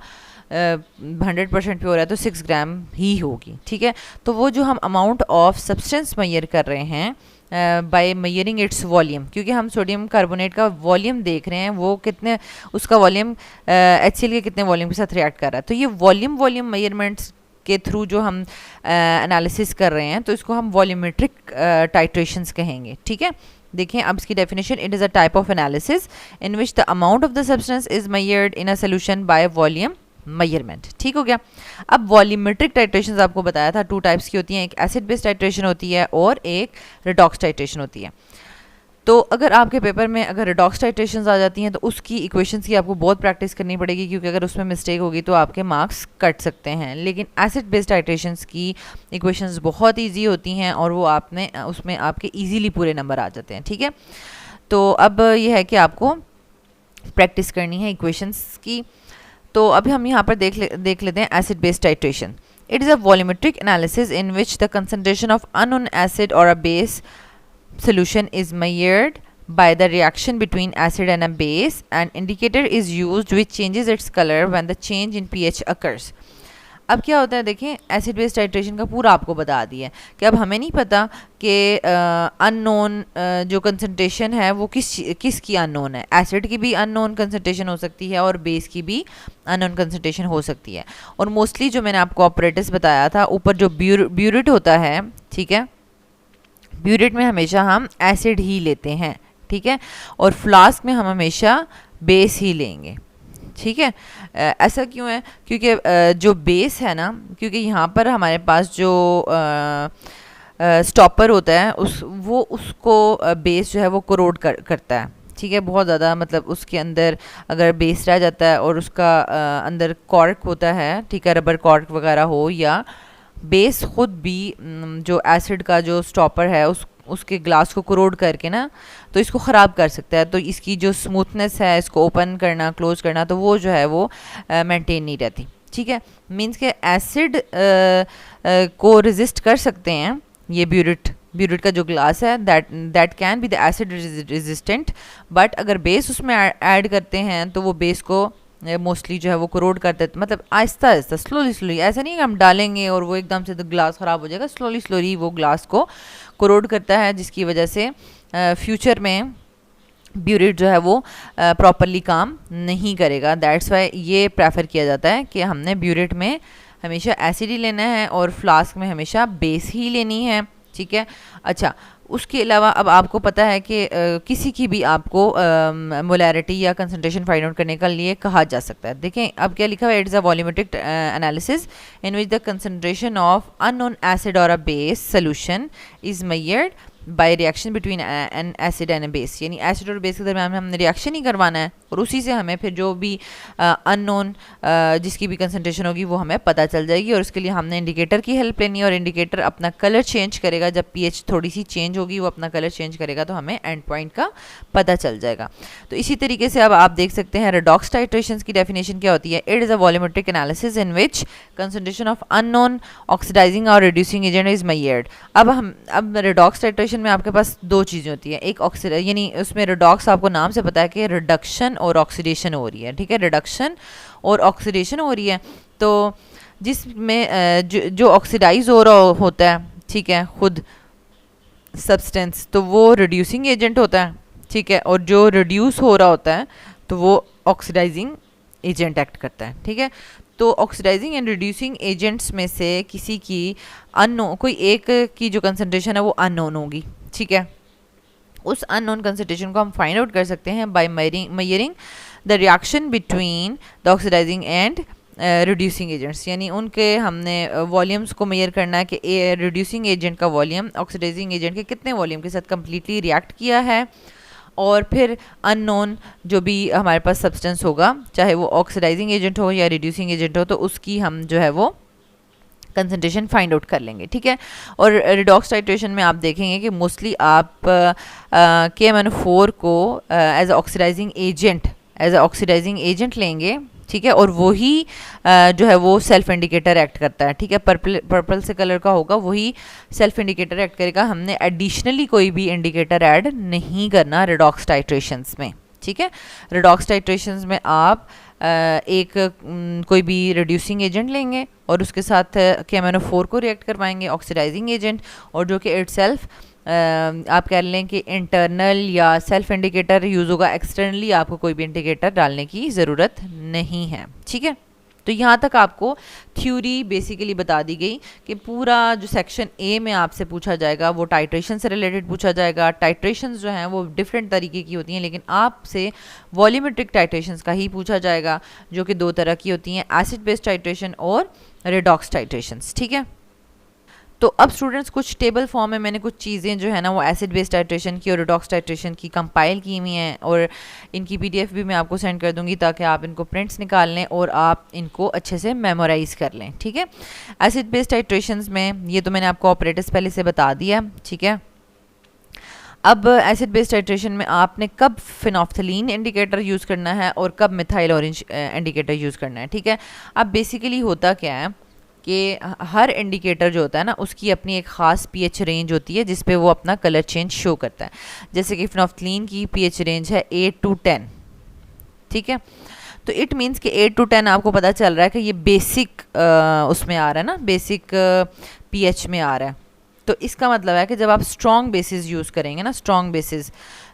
100% प्योर है तो 6 ग्राम ही होगी। ठीक है, तो वो जो हम अमाउंट ऑफ सब्सटेंस मेजर कर रहे हैं बाय मेजरिंग इट्स वॉल्यूम, क्योंकि हम सोडियम कार्बोनेट का वॉल्यूम देख रहे हैं, वो कितने, उसका वॉल्यूम HCl के कितने वॉल्यूम के साथ रिएक्ट कर रहा है, तो ये वॉल्यूम मेजरमेंट्स के थ्रू जो हम एनालिसिस कर रहे हैं, तो इसको हम वॉल्यूमेट्रिक टाइट्रेशंस कहेंगे। ठीक है, देखें अब इसकी definition, it is a type of analysis in which the amount of the substance is measured in a solution by volume measurement. ठीक हो गया। अब वॉल्यूमेट्रिक टाइट्रेशन आपको बताया था 2 टाइप्स की होती हैं, एक एसिड बेस्ड टाइट्रेशन होती है और एक रिडॉक्स टाइट्रेशन होती है। तो अगर आपके पेपर में अगर रिडॉक्स टाइट्रेशंस आ जाती हैं तो उसकी इक्वेशंस की आपको बहुत प्रैक्टिस करनी पड़ेगी, क्योंकि अगर उसमें मिस्टेक होगी तो आपके मार्क्स कट सकते हैं। लेकिन एसिड बेस्ड टाइट्रेशंस की इक्वेशंस बहुत इजी होती हैं और वो आपने उसमें आपके इजीली पूरे नंबर आ जाते हैं। ठीक है, तो अब ये है कि आपको प्रैक्टिस करनी है इक्वेशंस की। तो अभी हम यहाँ पर देख लेते हैं acid based titration. It is a volumetric analysis in which the concentration of unknown acid और a base solution is measured by the reaction between acid and a base. An indicator is used which changes its color when the change in pH occurs. अब क्या होता है, देखें acid based titration का पूरा आपको बता दिया है कि अब हमें नहीं पता कि अननोन जो कंसंट्रेशन है वो किसकी अननोन है। एसिड की भी अननोन कंसंट्रेशन हो सकती है और बेस की भी अननोन कंसंट्रेशन हो सकती है। और मोस्टली जो मैंने आपको ऑपरेटर्स बताया था, ऊपर जो ब्यूरिट होता है, ठीक है, ब्यूरेट में हमेशा हम एसिड ही लेते हैं। ठीक है, और फ्लास्क में हम हमेशा बेस ही लेंगे। ठीक है, ऐसा क्यों है, क्योंकि जो बेस है ना, क्योंकि यहाँ पर हमारे पास जो स्टॉपर होता है उसको बेस जो है वो कोरोड करता है। ठीक है, बहुत ज़्यादा, मतलब उसके अंदर अगर बेस रह जाता है और उसका अंदर कॉर्क होता है, ठीक है, रबर कॉर्क वगैरह हो, या बेस खुद भी जो एसिड का जो स्टॉपर है उसके ग्लास को कोरोड करके ना तो इसको ख़राब कर सकता है। तो इसकी जो स्मूथनेस है, इसको ओपन करना क्लोज करना, तो वो जो है वो मेंटेन नहीं रहती। ठीक है, मींस के एसिड को रेजिस्ट कर सकते हैं ये ब्यूरिट का जो ग्लास है, that can be the acid resistant, but अगर बेस उसमें ऐड करते हैं तो वो बेस को मोस्टली जो है वो कोरोड करते, मतलब आहिस्ता आहिस्ता स्लोली, ऐसा नहीं कि हम डालेंगे और वो एकदम से तो ग्लास ख़राब हो जाएगा, स्लोली वो ग्लास को कोरोड करता है, जिसकी वजह से फ्यूचर में ब्यूरिट जो है वो प्रॉपरली काम नहीं करेगा। दैट्स वाई ये प्रेफर किया जाता है कि हमने ब्यूरिट में हमेशा एसिड ही लेना है और फ्लास्क में हमेशा बेस ही लेनी है। ठीक है, अच्छा, उसके अलावा अब आपको पता है कि किसी की भी आपको मोलैरिटी या कंसंट्रेशन फाइंड आउट करने के लिए कहा जा सकता है। देखें अब क्या लिखा हुआ है, it is a volumetric analysis in which the concentration of unknown acid और a base solution is measured by reaction between an acid and a base, यानी एसिड और बेस के दरमियान हमने रिएक्शन ही करवाना है और उसी से हमें फिर जो भी अननोन जिसकी भी कंसंट्रेशन होगी वो हमें पता चल जाएगी। और उसके लिए हमने इंडिकेटर की हेल्प लेनी है और इंडिकेटर अपना कलर चेंज करेगा, जब पीएच थोड़ी सी चेंज होगी वो अपना कलर चेंज करेगा तो हमें एंड पॉइंट का पता चल जाएगा। तो इसी तरीके से अब आप देख सकते हैं रिडॉक्स टाइट्रेशंस की डेफिनेशन क्या होती है। It is a volumetric analysis in which concentration of unknown oxidizing और रिड्यूसिंग एजेंट इज मेजर्ड। अब रिडॉक्स टाइट्रेशन में आपके पास दो चीज़ें होती हैं, एक ऑक्सीडाइज, यानी उसमें रिडॉक्स आपको नाम से पता है कि रिडक्शन और ऑक्सीडेशन हो रही है। ठीक है, रिडक्शन और ऑक्सीडेशन हो रही है, तो जिसमें जो ऑक्सीडाइज हो रहा होता है, ठीक है, खुद सब्सटेंस, तो वो रिड्यूसिंग एजेंट होता है। ठीक है, और जो रिड्यूस हो रहा होता है तो वो ऑक्सीडाइजिंग एजेंट एक्ट करता है। ठीक है, तो ऑक्सीडाइजिंग एंड रिड्यूसिंग एजेंट्स में से किसी की अननोन, कोई एक की जो कंसंट्रेशन है वो अननोन होगी। ठीक है, उस अननोन कंसंट्रेशन को हम फाइंड आउट कर सकते हैं by measuring the reaction between the oxidizing and reducing agents, यानी उनके हमने वॉल्यूम्स को मेजर करना है कि रिड्यूसिंग एजेंट का वॉल्यूम ऑक्सीडाइजिंग एजेंट के कितने वॉल्यूम के साथ कम्प्लीटली रिएक्ट किया है, और फिर अननोन जो भी हमारे पास सब्सटेंस होगा, चाहे वो ऑक्सीडाइजिंग एजेंट हो या रिड्यूसिंग एजेंट हो, तो उसकी हम जो है वो कंसंट्रेशन फाइंड आउट कर लेंगे। ठीक है, और रिडॉक्स टाइट्रेशन में आप देखेंगे कि मोस्टली आप KMnO4 को एज ऑक्सीडाइजिंग एजेंट लेंगे। ठीक है, और वही जो है वो सेल्फ इंडिकेटर एक्ट करता है। ठीक है, पर्पल से कलर का होगा, वही सेल्फ इंडिकेटर एक्ट करेगा। हमने एडिशनली कोई भी इंडिकेटर ऐड नहीं करना रिडॉक्स टाइट्रेशंस में। ठीक है, रिडॉक्स टाइट्रेशंस में आप कोई भी रिड्यूसिंग एजेंट लेंगे और उसके साथ KMnO4 को रिएक्ट करवाएंगे, ऑक्सीडाइजिंग एजेंट, और जो कि इटसेल्फ आप कह लें कि इंटरनल या सेल्फ इंडिकेटर यूज़ होगा। एक्सटर्नली आपको कोई भी इंडिकेटर डालने की ज़रूरत नहीं है। ठीक है, तो यहाँ तक आपको थ्योरी बेसिकली बता दी गई कि पूरा जो सेक्शन ए में आपसे पूछा जाएगा वो टाइट्रेशन से रिलेटेड पूछा जाएगा। टाइट्रेशंस जो हैं वो डिफरेंट तरीके की होती हैं, लेकिन आपसे वॉल्यूमेट्रिक टाइट्रेशंस का ही पूछा जाएगा, जो कि 2 तरह की होती हैं, एसिड बेस्ड टाइट्रेशन और रेडॉक्स टाइट्रेशंस। ठीक है, तो अब स्टूडेंट्स कुछ टेबल फॉर्म में मैंने कुछ चीज़ें जो है ना वो एसिड बेस्ड टाइट्रेशन की और रिडॉक्स टाइट्रेशन की कंपाइल की हुई हैं, और इनकी पीडीएफ भी मैं आपको सेंड कर दूंगी ताकि आप इनको प्रिंट्स निकाल लें और आप इनको अच्छे से मेमोराइज कर लें। ठीक है, एसिड बेस्ड टाइट्रेशंस में ये तो मैंने आपको ऑपरेटर्स पहले से बता दिया। ठीक है, अब एसिड बेस्ड टाइट्रेशन में आपने कब फिनोफ्थलीन इंडिकेटर यूज़ करना है और कब मिथाइल ऑरेंज इंडिकेटर यूज़ करना है। ठीक है, अब बेसिकली होता क्या है कि हर इंडिकेटर जो होता है ना उसकी अपनी एक ख़ास पीएच रेंज होती है जिस पे वो अपना कलर चेंज शो करता है। जैसे कि फिनोफ्थलीन की पीएच रेंज है 8 to 10। ठीक है, तो इट मीन्स कि 8 to 10 आपको पता चल रहा है कि ये बेसिक उसमें आ रहा है ना, बेसिक पीएच में आ रहा है। तो इसका मतलब है कि जब आप स्ट्रॉन्ग बेसिस यूज़ करेंगे ना, स्ट्रॉन्ग बेसिस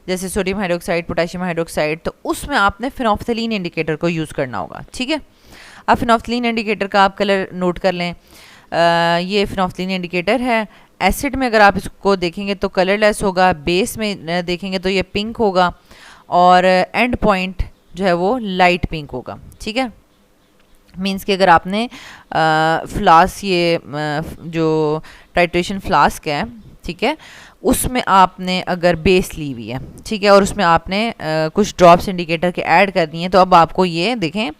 जैसे सोडियम हाइड्रोक्साइड, पोटेशियम हाइड्रोक्साइड, तो उसमें आपने फिनोफ्थलीन इंडिकेटर को यूज़ करना होगा। ठीक है, अब फिनोफ्थलीन इंडिकेटर का आप कलर नोट कर लें। ये फिनोफ्थलीन इंडिकेटर है। एसिड में अगर आप इसको देखेंगे तो कलरलेस होगा, बेस में देखेंगे तो ये पिंक होगा, और एंड पॉइंट जो है वो लाइट पिंक होगा। ठीक है, मीन्स कि अगर आपने फ्लास्क, ये जो टाइट्रेशन फ्लास्क है, ठीक है, उसमें आपने अगर बेस ली हुई है, ठीक है, और उसमें आपने कुछ ड्रॉप्स इंडिकेटर के ऐड कर दिए हैं, तो अब आपको ये देखें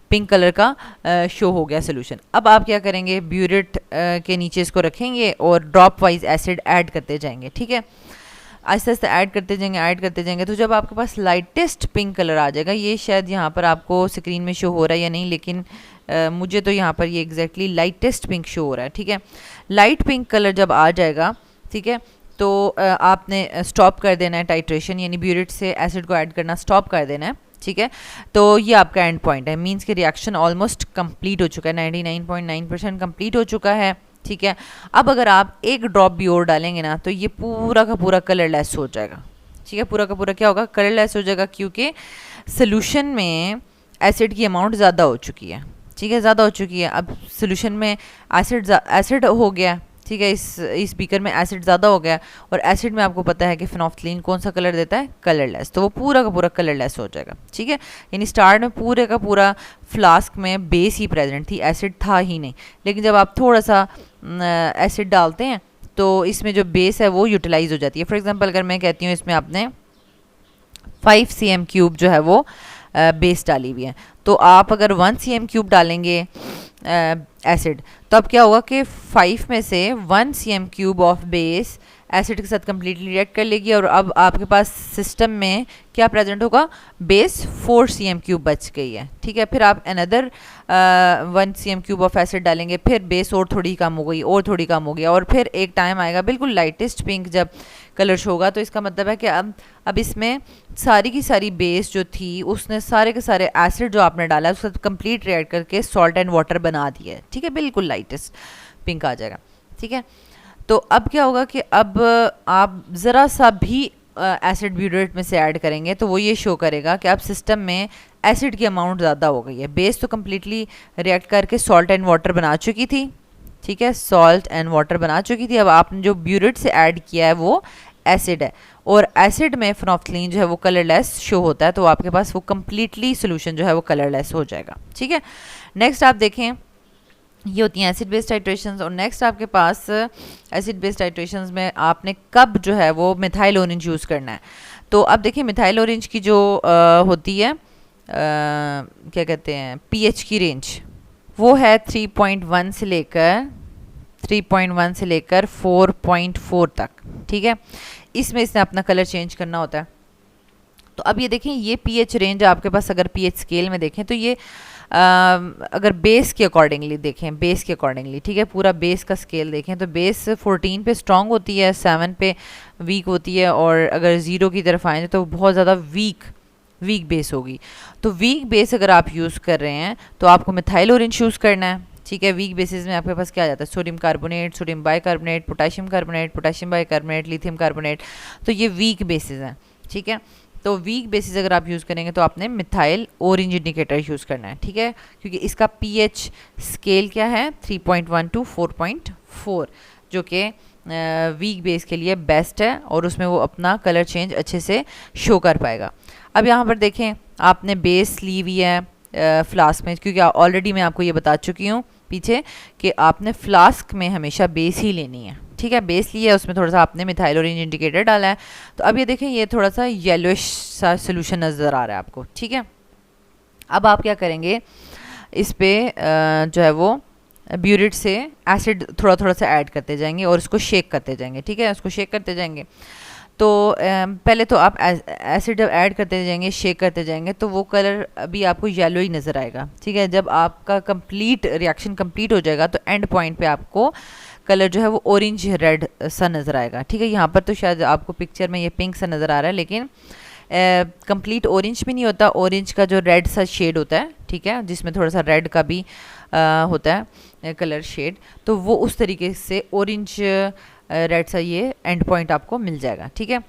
पिंक कलर का शो हो गया सोल्यूशन। अब आप क्या करेंगे, ब्यूरेट के नीचे इसको रखेंगे और ड्रॉप वाइज एसिड ऐड करते जाएंगे। ठीक है, आहिस्ते आहिस्ते ऐड करते जाएंगे, तो जब आपके पास लाइटेस्ट पिंक कलर आ जाएगा, ये शायद यहाँ पर आपको स्क्रीन में शो हो रहा है या नहीं, लेकिन मुझे तो यहाँ पर ये एग्जैक्टली लाइटेस्ट पिंक शो हो रहा है। ठीक है, लाइट पिंक कलर जब आ जाएगा, ठीक है, तो आपने स्टॉप कर देना है टाइट्रेशन, यानी ब्यूरेट से एसिड को ऐड करना स्टॉप कर देना है। ठीक है, तो ये आपका एंड पॉइंट है, मींस कि रिएक्शन ऑलमोस्ट कंप्लीट हो चुका है, 99.9% कंप्लीट हो चुका है। ठीक है, अब अगर आप एक ड्रॉप भी और डालेंगे ना तो ये पूरा का पूरा कलरलेस हो जाएगा। ठीक है, पूरा का पूरा क्या होगा, कलरलेस हो जाएगा, क्योंकि सोल्यूशन में एसिड की अमाउंट ज़्यादा हो चुकी है। ठीक है, ज़्यादा हो चुकी है, अब सोल्यूशन में एसिड हो गया। ठीक है, इस बीकर में एसिड ज़्यादा हो गया, और एसिड में आपको पता है कि फिनोफ्थलीन कौन सा कलर देता है, कलरलेस, तो वो पूरा का पूरा कलरलेस हो जाएगा। ठीक है, यानी स्टार्ट में पूरे का पूरा फ्लास्क में बेस ही प्रेजेंट थी, एसिड था ही नहीं, लेकिन जब आप थोड़ा सा एसिड डालते हैं तो इसमें जो बेस है वो यूटिलाइज हो जाती है। फॉर एग्जांपल अगर मैं कहती हूँ इसमें आपने 5 cm³ जो है वो बेस डाली हुई है, तो आप अगर 1 cm³ डालेंगे एसिड, तो अब क्या होगा कि 5 में से 1 cm³ ऑफ बेस एसिड के साथ कम्प्लीटली रिएक्ट कर लेगी, और अब आपके पास सिस्टम में क्या प्रेजेंट होगा, बेस 4 cm³ बच गई है। ठीक है, फिर आप अनदर 1 cm³ ऑफ एसिड डालेंगे, फिर बेस और थोड़ी कम हो गई, और थोड़ी कम हो गया, और फिर एक टाइम आएगा बिल्कुल लाइटेस्ट पिंक जब कलर शो होगा, तो इसका मतलब है कि अब इसमें सारी की सारी बेस जो थी उसने सारे के सारे एसिड जो आपने डाला है उसके साथ कंप्लीट रिएक्ट करके सॉल्ट एंड वाटर बना दिया है। ठीक है, बिल्कुल लाइटेस्ट पिंक आ जाएगा। ठीक है, तो अब क्या होगा कि अब आप ज़रा सा भी एसिड ब्यूरेट में से ऐड करेंगे तो वो ये शो करेगा कि अब सिस्टम में एसिड की अमाउंट ज़्यादा हो गई है। बेस तो कम्प्लीटली रिएक्ट करके सॉल्ट एंड वाटर बना चुकी थी। ठीक है, सॉल्ट एंड वाटर बना चुकी थी, अब आपने जो ब्यूरेट से ऐड किया है वो एसिड है, और एसिड में फिनोफ्थलीन जो है वो कलरलेस शो होता है, तो आपके पास वो कम्प्लीटली सोल्यूशन जो है वो कलरलेस हो जाएगा। ठीक है, नेक्स्ट आप देखें, ये होती हैं एसिड बेस्ड टाइट्रेशंस, और नेक्स्ट आपके पास एसिड बेस्ड टाइट्रेशंस में आपने कब जो है वो मिथाइल ऑरेंज यूज़ करना है। तो अब देखिए मिथाइल ऑरेंज की जो होती है क्या कहते हैं पीएच की रेंज, वो है 3.1 से लेकर 4.4 तक। ठीक है, इसमें इसने अपना कलर चेंज करना होता है। तो अब ये देखें, ये पीएच रेंज आपके पास अगर पीएच स्केल में देखें तो ये अगर बेस के अकॉर्डिंगली देखें, बेस के अकॉर्डिंगली, ठीक है, पूरा बेस का स्केल देखें तो बेस 14 पे स्ट्रॉन्ग होती है, 7 पे वीक होती है, और अगर 0 की तरफ आएँ तो बहुत ज़्यादा वीक बेस होगी। तो वीक बेस अगर आप यूज़ कर रहे हैं तो आपको मिथाइल ऑरेंज यूज़ करना है। ठीक है, वीक बेसिस में आपके पास क्या आ जाता है, sodium carbonate, sodium bicarbonate, potassium carbonate, potassium bicarbonate, lithium carbonate, तो ये वीक बेसिस हैं। ठीक है, तो वीक बेसिस अगर आप यूज़ करेंगे तो आपने मिथाइल ऑरेंज इंडिकेटर यूज़ करना है, ठीक है, क्योंकि इसका पीएच स्केल क्या है 3.1 टू 4.4, जो कि वीक बेस के लिए बेस्ट है और उसमें वो अपना कलर चेंज अच्छे से शो कर पाएगा। अब यहाँ पर देखें आपने बेस ली हुई है फ्लास्क में, क्योंकि ऑलरेडी मैं आपको ये बता चुकी हूँ पीछे कि आपने फ्लास्क में हमेशा बेस ही लेनी है, ठीक है। बेस लिया है, उसमें थोड़ा सा आपने मिथाइल ऑरेंज इंडिकेटर डाला है, तो अब ये देखें ये थोड़ा सा येलोइश सा सोल्यूशन नज़र आ रहा है आपको, ठीक है। अब आप क्या करेंगे, इस पे जो है वो ब्यूरिट से एसिड थोड़ा थोड़ा सा ऐड करते जाएंगे और उसको शेक करते जाएंगे, ठीक है, उसको शेक करते जाएंगे। तो पहले तो आप एसिड जब ऐड करते जाएंगे, शेक करते जाएंगे, तो वो कलर अभी आपको येलो ही नज़र आएगा, ठीक है। जब आपका कंप्लीट रिएक्शन कंप्लीट हो जाएगा तो एंड पॉइंट पे आपको कलर जो है वो ऑरेंज रेड सा नज़र आएगा, ठीक है। यहाँ पर तो शायद आपको पिक्चर में ये पिंक सा नज़र आ रहा है, लेकिन कंप्लीट ऑरेंज भी नहीं होता, ऑरेंज का जो रेड सा शेड होता है, ठीक है, जिसमें थोड़ा सा रेड का भी होता है कलर शेड, तो वो उस तरीके से ऑरेंज रेड सा ये एंड पॉइंट आपको मिल जाएगा, ठीक है।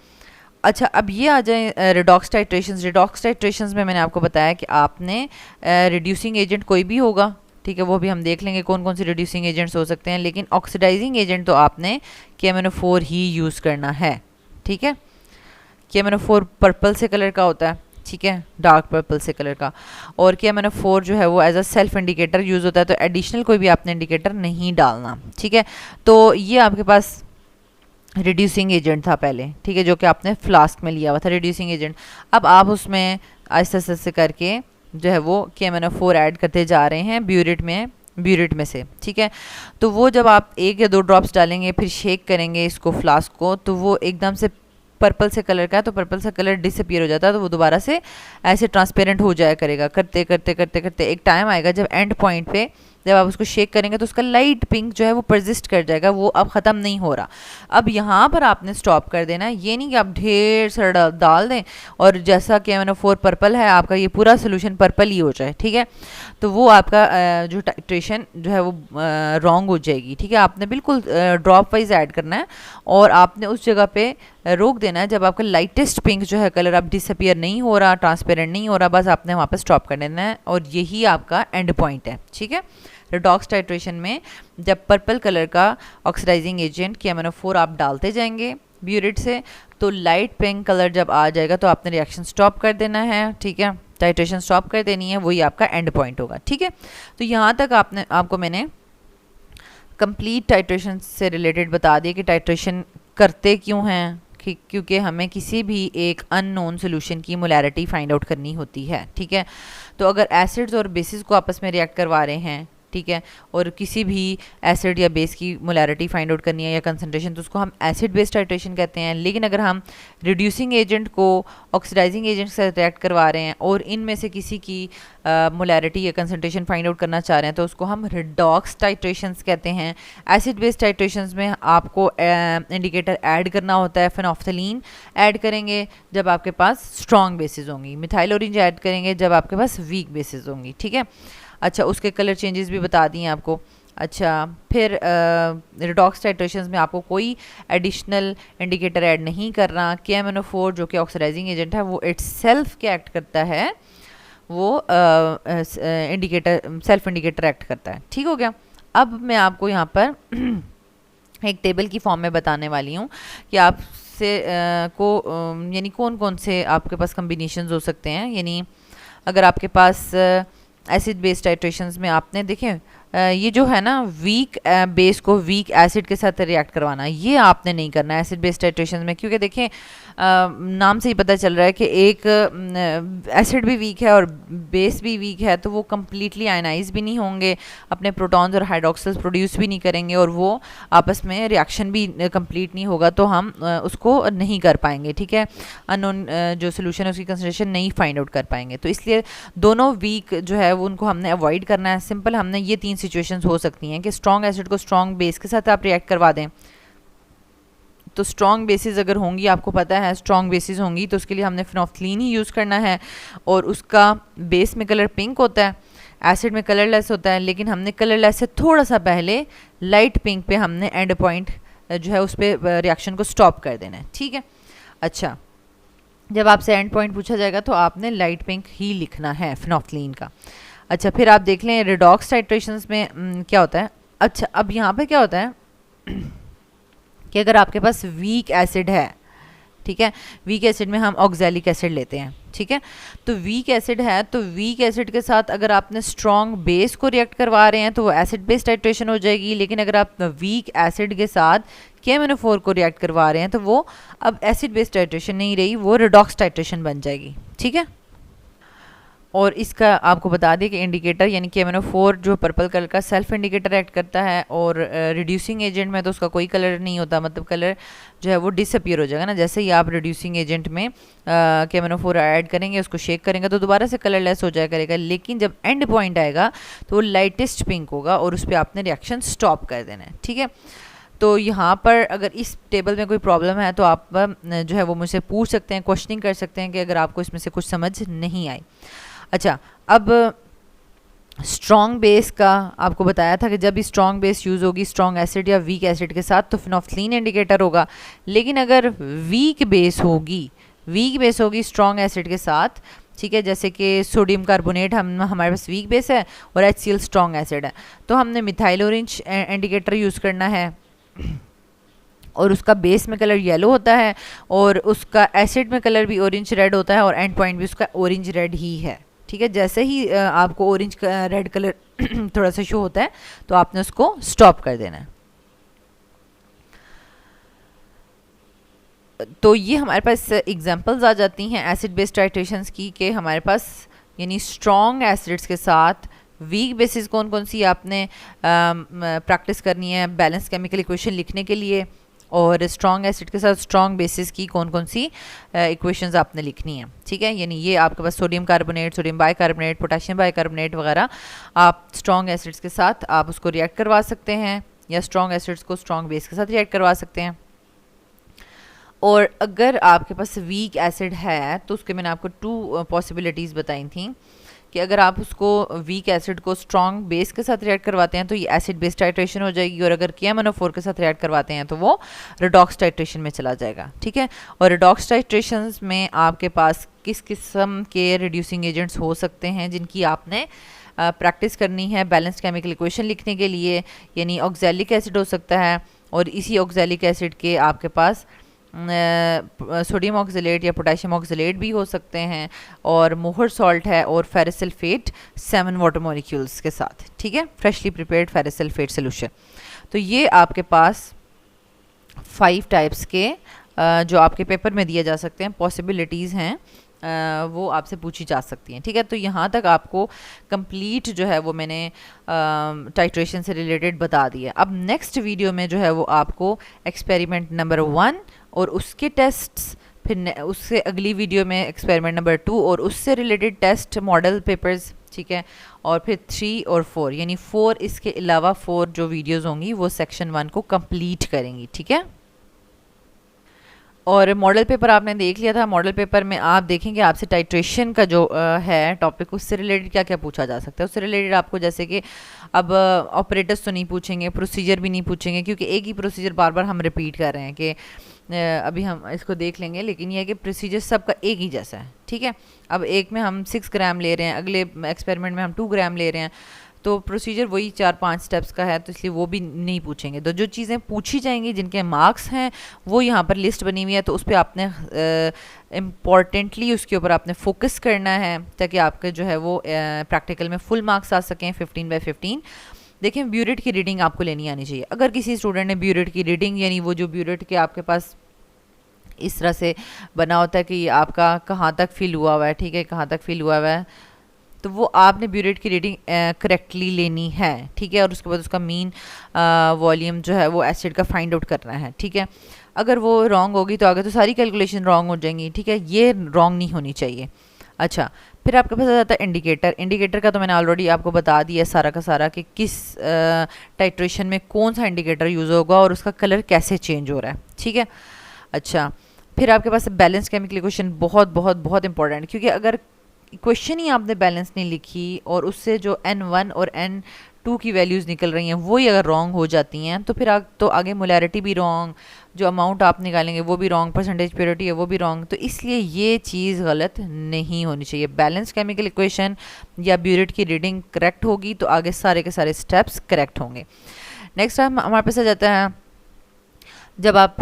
अच्छा, अब ये आ जाए रिडॉक्स टाइट्रेशंस। रिडॉक्स टाइट्रेशंस में मैंने आपको बताया कि आपने रिड्यूसिंग एजेंट कोई भी होगा, ठीक है, वो भी हम देख लेंगे कौन कौन से रिड्यूसिंग एजेंट्स हो सकते हैं, लेकिन ऑक्सीडाइजिंग एजेंट तो आपने KMnO4 ही यूज़ करना है, ठीक है। KMnO4 पर्पल से कलर का होता है, ठीक है, डार्क पर्पल से कलर का, और KMnO4 जो है वो as a self indicator use होता है, तो एडिशनल कोई भी आपने इंडिकेटर नहीं डालना, ठीक है। तो ये आपके पास रिड्यूसिंग एजेंट था पहले, ठीक है, जो कि आपने फ्लास्क में लिया हुआ था रिड्यूसिंग एजेंट। अब आप उसमें आहिस्ते आहिस्ते करके जो है वो KMnO4 ऐड करते जा रहे हैं ब्यूरिट में से, ठीक है। तो वो जब आप 1 या 2 ड्रॉप्स डालेंगे, फिर शेक करेंगे इसको फ्लास्क को, तो वो एकदम से पर्पल से कलर का है, तो पर्पल सा कलर डिसअपियर हो जाता है, तो वो दोबारा से ऐसे ट्रांसपेरेंट हो जाया करेगा, करते करते करते करते एक टाइम आएगा जब एंड पॉइंट पे जब आप उसको शेक करेंगे तो उसका लाइट पिंक जो है वो परसिस्ट कर जाएगा, वो अब ख़त्म नहीं हो रहा। अब यहाँ पर आपने स्टॉप कर देना है, ये नहीं कि आप ढेर सारा डाल दें और जैसा KMnO4 पर्पल है आपका ये पूरा सोल्यूशन पर्पल ही हो जाए, ठीक है। तो वो आपका जो टाइट्रेशन जो है वो रॉन्ग हो जाएगी, ठीक है। आपने बिल्कुल ड्रॉप वाइज ऐड करना है और आपने उस जगह पे रोक देना है जब आपका लाइटेस्ट पिंक जो है कलर अब डिसअपियर नहीं हो रहा, ट्रांसपेरेंट नहीं हो रहा, बस आपने वहाँ पर स्टॉप कर देना है और यही आपका एंड पॉइंट है, ठीक है। रिडॉक्स टाइट्रेशन में जब पर्पल कलर का ऑक्सीडाइजिंग एजेंट KMnO4 आप डालते जाएंगे ब्यूरिट से, तो लाइट पिंक कलर जब आ जाएगा तो आपने रिएक्शन स्टॉप कर देना है, ठीक है, टाइट्रेशन स्टॉप कर देनी है, वही आपका एंड पॉइंट होगा, ठीक है। तो यहाँ तक आपको मैंने कंप्लीट टाइट्रेशन से रिलेटेड बता दिया कि टाइट्रेशन करते क्यों हैं, क्योंकि हमें किसी भी एक अननोन सोल्यूशन की मोलैरिटी फाइंड आउट करनी होती है, ठीक है। तो अगर एसिड्स और बेसिस को आपस में रिएक्ट करवा रहे हैं, ठीक है, और किसी भी एसिड या बेस की मोलैरिटी फाइंड आउट करनी है या कंसंट्रेशन, तो उसको हम एसिड बेस्ड टाइट्रेशन कहते हैं। लेकिन अगर हम रिड्यूसिंग एजेंट को ऑक्सीडाइजिंग एजेंट से रिएक्ट करवा रहे हैं और इनमें से किसी की मोलैरिटी या कंसंट्रेशन फाइंड आउट करना चाह रहे हैं, तो उसको हम रिडॉक्स टाइट्रेशंस कहते हैं। एसिड बेस्ड टाइट्रेशंस में आपको इंडिकेटर ऐड करना होता है, फेनोफ्थलीन ऐड करेंगे जब आपके पास स्ट्रॉन्ग बेसिस होंगी, मिथाइल ऑरेंज ऐड करेंगे जब आपके पास वीक बेसिस होंगी, ठीक है। अच्छा, उसके कलर चेंजेस भी बता दिए आपको। अच्छा, फिर रिडॉक्स टाइट्रेशंस में आपको कोई एडिशनल इंडिकेटर ऐड नहीं करना। KMnO4 जो कि ऑक्सीडाइजिंग एजेंट है वो इटसेल्फ क्या एक्ट करता है, वो इंडिकेटर सेल्फ इंडिकेटर एक्ट करता है, ठीक हो गया। अब मैं आपको यहाँ पर एक टेबल की फॉर्म में बताने वाली हूँ कि आपसे यानी कौन कौन से आपके पास कम्बिनेशंस हो सकते हैं। यानी अगर आपके पास एसिड बेस्ड टाइट्रेशंस में आपने देखें ये जो है ना वीक बेस को वीक एसिड के साथ रिएक्ट करवाना, ये आपने नहीं करना एसिड बेस्ड टाइट्रेशन में, क्योंकि देखें नाम से ही पता चल रहा है कि एक एसिड भी वीक है और बेस भी वीक है, तो वो कम्प्लीटली आयनाइज भी नहीं होंगे, अपने प्रोटॉन्स और हाइड्रोक्सिल्स प्रोड्यूस भी नहीं करेंगे और वो आपस में रिएक्शन भी कंप्लीट नहीं होगा, तो हम उसको नहीं कर पाएंगे, ठीक है। अननोन जो सोल्यूशन है उसकी कंसंट्रेशन नहीं फाइंड आउट कर पाएंगे। तो इसलिए दोनों वीक जो है वो उनको हमने अवॉइड करना है। सिंपल हमने ये 3 सिचुएशंस हो सकती हैं कि स्ट्रॉन्ग एसिड को स्ट्रॉन्ग बेस के साथ आप रिएक्ट करवा दें। तो स्ट्रॉन्ग बेसिस अगर होंगी, आपको पता है स्ट्रॉन्ग बेसिस होंगी, तो उसके लिए हमने फेनोफ्थलीन ही यूज़ करना है और उसका बेस में कलर पिंक होता है, एसिड में कलरलेस होता है, लेकिन हमने कलरलेस से थोड़ा सा पहले लाइट पिंक पे हमने एंड पॉइंट जो है उस पर रिएक्शन को स्टॉप कर देना है, ठीक है। अच्छा, जब आपसे एंड पॉइंट पूछा जाएगा तो आपने लाइट पिंक ही लिखना है फिनोफ्थलीन का। अच्छा, फिर आप देख लें रिडॉक्स टाइट्रेशंस में क्या होता है। अच्छा, अब यहाँ पे क्या होता है कि अगर आपके पास वीक एसिड है, ठीक है, वीक एसिड में हम ऑक्सैलिक एसिड लेते हैं, ठीक है, तो वीक एसिड है, तो वीक एसिड के साथ अगर आपने स्ट्रॉन्ग बेस को रिएक्ट करवा रहे हैं तो वो एसिड बेस टाइट्रेशन हो जाएगी। लेकिन अगर आप वीक एसिड के साथ KMnO4 को रिएक्ट करवा रहे हैं तो वो अब एसिड बेस टाइट्रेशन नहीं रही, वो रिडॉक्स टाइट्रेशन बन जाएगी, ठीक है। और इसका आपको बता दें कि इंडिकेटर यानी KMnO4 जो पर्पल कलर का सेल्फ इंडिकेटर एक्ट करता है, और रिड्यूसिंग एजेंट में तो उसका कोई कलर नहीं होता, मतलब कलर जो है वो डिसअपियर हो जाएगा ना। जैसे ही आप रिड्यूसिंग एजेंट में KMnO4 ऐड करेंगे, उसको शेक करेंगे तो दोबारा से कलर लेस हो जाया करेगा। लेकिन जब एंड पॉइंट आएगा तो वो लाइटेस्ट पिंक होगा और उस पर आपने रिएक्शन स्टॉप कर देना है, ठीक है। तो यहाँ पर अगर इस टेबल में कोई प्रॉब्लम है तो आप जो है वो मुझसे पूछ सकते हैं, क्वेश्चनिंग कर सकते हैं कि अगर आपको इसमें से कुछ समझ नहीं आई। अच्छा, अब स्ट्रॉन्ग बेस का आपको बताया था कि जब भी स्ट्रॉन्ग बेस यूज़ होगी स्ट्रॉन्ग एसिड या वीक एसिड के साथ तो फिनोफ्थलीन इंडिकेटर होगा। लेकिन अगर वीक बेस होगी स्ट्रॉन्ग एसिड के साथ, ठीक है, जैसे कि सोडियम कार्बोनेट हमारे पास वीक बेस है और HCl स्ट्रॉन्ग एसिड है, तो हमने मिथाइल ऑरेंज इंडिकेटर यूज़ करना है और उसका बेस में कलर येलो होता है और उसका एसिड में कलर भी ऑरेंज रेड होता है और एंड पॉइंट भी उसका ऑरेंज रेड ही है, ठीक है। जैसे ही आपको ऑरेंज रेड कलर थोड़ा सा शो होता है तो आपने उसको स्टॉप कर देना है। तो ये हमारे पास एग्जांपल्स आ जाती हैं एसिड बेस्ड टाइट्रेशंस की, कि हमारे पास यानी स्ट्रॉन्ग एसिड्स के साथ वीक बेसिस कौन कौन सी आपने प्रैक्टिस करनी है बैलेंस केमिकल इक्वेशन लिखने के लिए, और स्ट्रॉन्ग एसिड के साथ स्ट्रॉन्ग बेसिस की कौन कौन सी इक्वेशंस आपने लिखनी है, ठीक है। यानी ये आपके पास sodium carbonate, sodium bicarbonate, potassium bicarbonate वगैरह आप स्ट्रॉन्ग एसिड्स के साथ आप उसको रिएक्ट करवा सकते हैं या स्ट्रॉन्ग एसिड्स को स्ट्रॉन्ग बेस के साथ रिएक्ट करवा सकते हैं। और अगर आपके पास वीक एसिड है तो उसके मैंने आपको 2 पॉसिबिलिटीज़ बताई थी कि अगर आप उसको वीक एसिड को स्ट्रॉन्ग बेस के साथ रिएक्ट करवाते हैं तो ये एसिड बेस टाइट्रेशन हो जाएगी, और अगर KMnO4 के साथ रिएक्ट करवाते हैं तो वो रिडॉक्स टाइट्रेशन में चला जाएगा, ठीक है। और रिडॉक्स टाइट्रेशन में आपके पास किस किस्म के रिड्यूसिंग एजेंट्स हो सकते हैं जिनकी आपने प्रैक्टिस करनी है बैलेंस्ड केमिकल इक्वेशन लिखने के लिए, यानी ऑक्सैलिक एसिड हो सकता है, और इसी ऑक्सैलिक एसिड के आपके पास सोडियम ऑक्सलेट या पोटेशियम ऑक्सलेट भी हो सकते हैं, और मोहर सॉल्ट है, और फेरस सल्फेट 7 वाटर मॉलिक्यूल्स के साथ, ठीक है, freshly prepared ferrous sulphate solution. तो ये आपके पास 5 टाइप्स के जो आपके पेपर में दिए जा सकते हैं पॉसिबिलिटीज़ हैं, वो आपसे पूछी जा सकती हैं, ठीक है। तो यहाँ तक आपको कंप्लीट जो है वो मैंने टाइट्रेशन से रिलेटेड बता दिया। अब नेक्स्ट वीडियो में जो है वो आपको एक्सपेरिमेंट नंबर 1 और उसके टेस्ट्स, फिर उससे अगली वीडियो में एक्सपेरिमेंट नंबर 2 और उससे रिलेटेड टेस्ट मॉडल पेपर्स, ठीक है, और फिर 3 और 4 यानी 4 इसके अलावा 4 जो वीडियोस होंगी वो सेक्शन 1 को कंप्लीट करेंगी, ठीक है। और मॉडल पेपर आपने देख लिया था, मॉडल पेपर में आप देखेंगे आपसे टाइट्रेशन का जो है टॉपिक उससे रिलेटेड क्या क्या पूछा जा सकता है। उससे रिलेटेड आपको जैसे कि अब ऑपरेटर्स तो नहीं पूछेंगे, प्रोसीजर भी नहीं पूछेंगे, क्योंकि एक ही प्रोसीजर बार बार हम रिपीट कर रहे हैं कि अभी हम इसको देख लेंगे, लेकिन यह है कि प्रोसीजर सबका एक ही जैसा है, ठीक है। अब एक में हम 6 ग्राम ले रहे हैं, अगले एक्सपेरिमेंट में हम 2 ग्राम ले रहे हैं, तो प्रोसीजर वही 4-5 स्टेप्स का है, तो इसलिए वो भी नहीं पूछेंगे। तो जो चीज़ें पूछी जाएंगी जिनके मार्क्स हैं वो यहाँ पर लिस्ट बनी हुई है, तो उस पर आपने इम्पॉर्टेंटली उसके ऊपर आपने फोकस करना है ताकि आपके जो है वो प्रैक्टिकल में फुल मार्क्स आ सकें 15/15। देखें, ब्यूरेट की रीडिंग आपको लेनी आनी चाहिए। अगर किसी स्टूडेंट ने ब्यूरेट की रीडिंग, यानी वो जो ब्यूरेट के आपके पास इस तरह से बना होता है कि आपका कहाँ तक फिल हुआ हुआ है, ठीक है, कहाँ तक फिल हुआ हुआ है, तो वो आपने ब्यूरेट की रीडिंग करेक्टली लेनी है, ठीक है। और उसके बाद उसका मीन वॉल्यूम जो है वो एसिड का फाइंड आउट करना है, ठीक है। अगर वो रॉन्ग होगी तो आगे तो सारी कैलकुलेशन रॉन्ग हो जाएंगी, ठीक है, ये रॉन्ग नहीं होनी चाहिए। अच्छा, फिर आपके पास आ जाता है इंडिकेटर। इंडिकेटर का तो मैंने ऑलरेडी आपको बता दिया सारा का सारा कि किस टाइट्रेशन में कौन सा इंडिकेटर यूज़ होगा और उसका कलर कैसे चेंज हो रहा है, ठीक है। अच्छा, फिर आपके पास बैलेंस केमिकल इक्वेशन बहुत बहुत बहुत इंपॉर्टेंट, क्योंकि अगर इक्वेशन ही आपने बैलेंस नहीं लिखी और उससे जो N1 और N2 टू की वैल्यूज़ निकल रही हैं वही अगर रॉन्ग हो जाती हैं तो फिर तो आगे मोलैरिटी भी रॉन्ग, जो अमाउंट आप निकालेंगे वो भी रॉन्ग, परसेंटेज प्योरिटी है वो भी रॉन्ग। तो इसलिए ये चीज़ गलत नहीं होनी चाहिए। बैलेंस केमिकल इक्वेशन या ब्यूरेट की रीडिंग करेक्ट होगी तो आगे सारे के सारे स्टेप्स करेक्ट होंगे। नेक्स्ट हमारे पास आ जाता है जब आप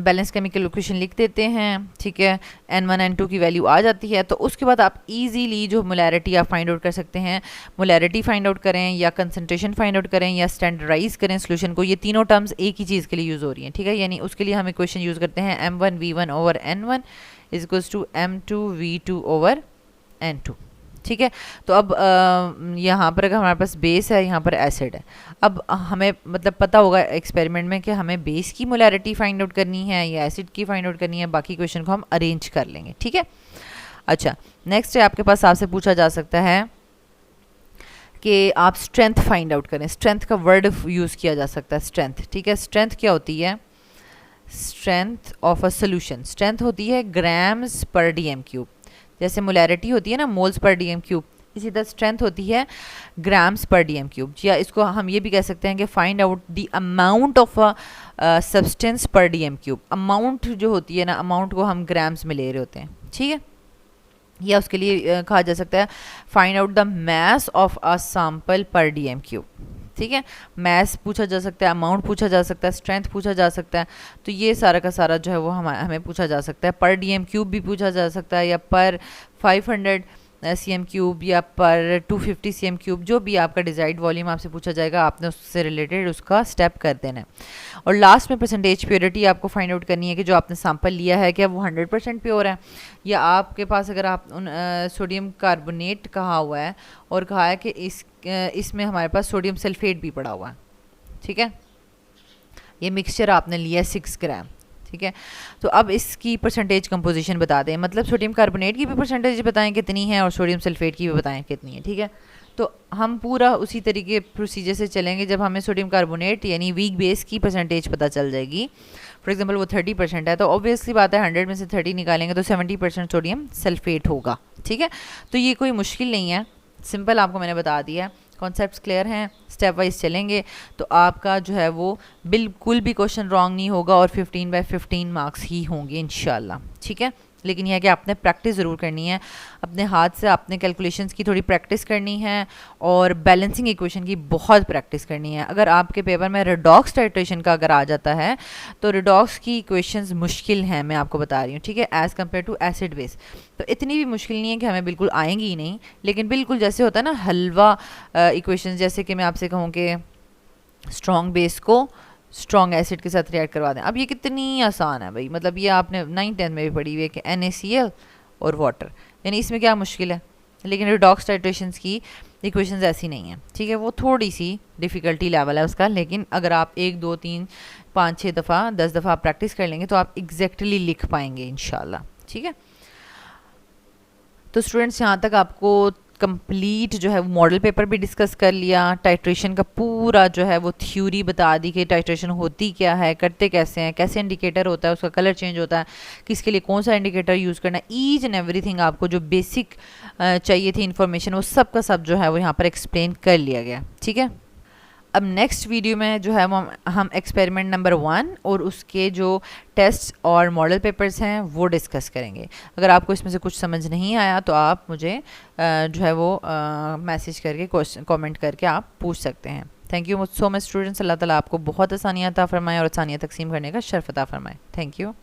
बैलेंस केमिकल इक्वेशन लिख देते हैं, ठीक है, N1 N2 की वैल्यू आ जाती है तो उसके बाद आप इजीली जो मोलैरिटी आप फाइंड आउट कर सकते हैं, मोलैरिटी फाइंड आउट करें या कंसंट्रेशन फाइंड आउट करें या स्टैंडर्डाइज करें सोल्यूशन को। ये तीनों टर्म्स एक ही चीज़ के लिए यूज़ हो रही हैं, ठीक है, यानी उसके लिए हम इक्वेशन यूज़ करते हैं M1V1 over N1 is equals to M2V2 over N2, ठीक है। तो अब यहाँ पर अगर हमारे पास बेस है, यहाँ पर एसिड है, अब हमें मतलब पता होगा एक्सपेरिमेंट में कि हमें बेस की मोलैरिटी फाइंड आउट करनी है या एसिड की फाइंड आउट करनी है, बाकी क्वेश्चन को हम अरेंज कर लेंगे, ठीक है। अच्छा, नेक्स्ट है आपके पास आपसे पूछा जा सकता है कि आप स्ट्रेंथ फाइंड आउट करें। स्ट्रेंथ का वर्ड यूज़ किया जा सकता है, स्ट्रेंथ, ठीक है। स्ट्रेंथ क्या होती है? Strength of a solution, strength होती है ग्राम्स पर डीएम क्यूब। जैसे मोलैरिटी होती है ना मोल्स पर डीएम क्यूब, इसी तरह स्ट्रेंथ होती है ग्राम्स पर डीएम क्यूब। या इसको हम ये भी कह सकते हैं कि find out the amount of a substance पर डीएम क्यूब। अमाउंट जो होती है ना, अमाउंट को हम ग्राम्स में ले रहे होते हैं, ठीक है। या उसके लिए कहा जा सकता है find out the mass of a sample पर डीएम क्यूब, ठीक है। मैथ पूछा जा सकता है, अमाउंट पूछा जा सकता है, स्ट्रेंथ पूछा जा सकता है। तो ये सारा का सारा जो है वो हमें पूछा जा सकता है। पर डीएम क्यूब भी पूछा जा सकता है या पर 500 सीएम क्यूब या पर 250 सीएम क्यूब, जो भी आपका डिजायर्ड वॉल्यूम आपसे पूछा जाएगा आपने उससे रिलेटेड उसका स्टेप कर देना है। और लास्ट में परसेंटेज प्योरिटी आपको फाइंड आउट करनी है कि जो आपने सैंपल लिया है क्या वो 100% प्योर है, या आपके पास अगर आप सोडियम कार्बोनेट कहा हुआ है और कहा है कि इसमें हमारे पास सोडियम सल्फेट भी पड़ा हुआ है, ठीक है, ये मिक्सचर आपने लिया 6 ग्राम, ठीक है। तो अब इसकी परसेंटेज कंपोजिशन बता दें, मतलब सोडियम कार्बोनेट की भी परसेंटेज बताएं कितनी है और सोडियम सल्फेट की भी बताएं कितनी है, ठीक है। तो हम पूरा उसी तरीके प्रोसीजर से चलेंगे। जब हमें सोडियम कार्बोनेट यानी वीक बेस की परसेंटेज पता चल जाएगी, फॉर एग्जांपल वो 30% है, तो ऑब्वियसली बात है 100 में से 30 निकालेंगे तो 70% सोडियम सल्फेट होगा, ठीक है। तो ये कोई मुश्किल नहीं है, सिंपल आपको मैंने बता दिया है। कॉन्सेप्ट्स क्लियर हैं, स्टेप वाइज चलेंगे तो आपका जो है वो बिल्कुल भी क्वेश्चन रॉन्ग नहीं होगा और 15/15 मार्क्स ही होंगे इंशाल्लाह, ठीक है। लेकिन यह है कि आपने प्रैक्टिस ज़रूर करनी है, अपने हाथ से आपने कैलकुलेशंस की थोड़ी प्रैक्टिस करनी है और बैलेंसिंग इक्वेशन की बहुत प्रैक्टिस करनी है। अगर आपके पेपर में रिडॉक्स टाइट्रेशन का अगर आ जाता है तो रिडॉक्स की इक्वेशंस मुश्किल हैं, मैं आपको बता रही हूँ, ठीक है, as compare to acid base. तो इतनी भी मुश्किल नहीं है कि हमें बिल्कुल आएंगी ही नहीं, लेकिन बिल्कुल जैसे होता है ना हलवा इक्वेशन, जैसे कि मैं आपसे कहूँ कि स्ट्रॉन्ग बेस को स्ट्रॉन्ग एसिड के साथ रिएक्ट करवा दें। अब ये कितनी आसान है भाई, मतलब ये आपने 9th-10th में भी पढ़ी हुई है कि NaCl और वाटर, यानी इसमें क्या मुश्किल है। लेकिन रिडॉक्स टाइट्रेशंस की इक्वेशंस ऐसी नहीं है, ठीक है, वो थोड़ी सी डिफ़िकल्टी लेवल है उसका। लेकिन अगर आप 1 2 3 5 6 दफ़ा 10 दफ़ा आप प्रैक्टिस कर लेंगे तो आप एग्जैक्टली लिख पाएंगे इंशाल्लाह, ठीक है। तो स्टूडेंट्स यहाँ तक आपको कंप्लीट जो है वो मॉडल पेपर भी डिस्कस कर लिया, टाइट्रेशन का पूरा जो है वो थ्योरी बता दी कि टाइट्रेशन होती क्या है, करते कैसे हैं, कैसे इंडिकेटर होता है, उसका कलर चेंज होता है, किसके लिए कौन सा इंडिकेटर यूज़ करना है, ईच एंड एवरीथिंग आपको जो बेसिक चाहिए थी इन्फॉर्मेशन वो सब का सब जो है वो यहाँ पर एक्सप्लेन कर लिया गया, ठीक है। अब नेक्स्ट वीडियो में जो है वो हम एक्सपेरिमेंट नंबर 1 और उसके जो टेस्ट और मॉडल पेपर्स हैं वो डिस्कस करेंगे। अगर आपको इसमें से कुछ समझ नहीं आया तो आप मुझे जो है वो मैसेज करके कमेंट करके आप पूछ सकते हैं। Thank you so much students, अल्लाह ताला आपको बहुत आसानियाँ अता फरमाए और आसानियाँ तकसीम करने का शर्फ अता फरमाए। Thank you.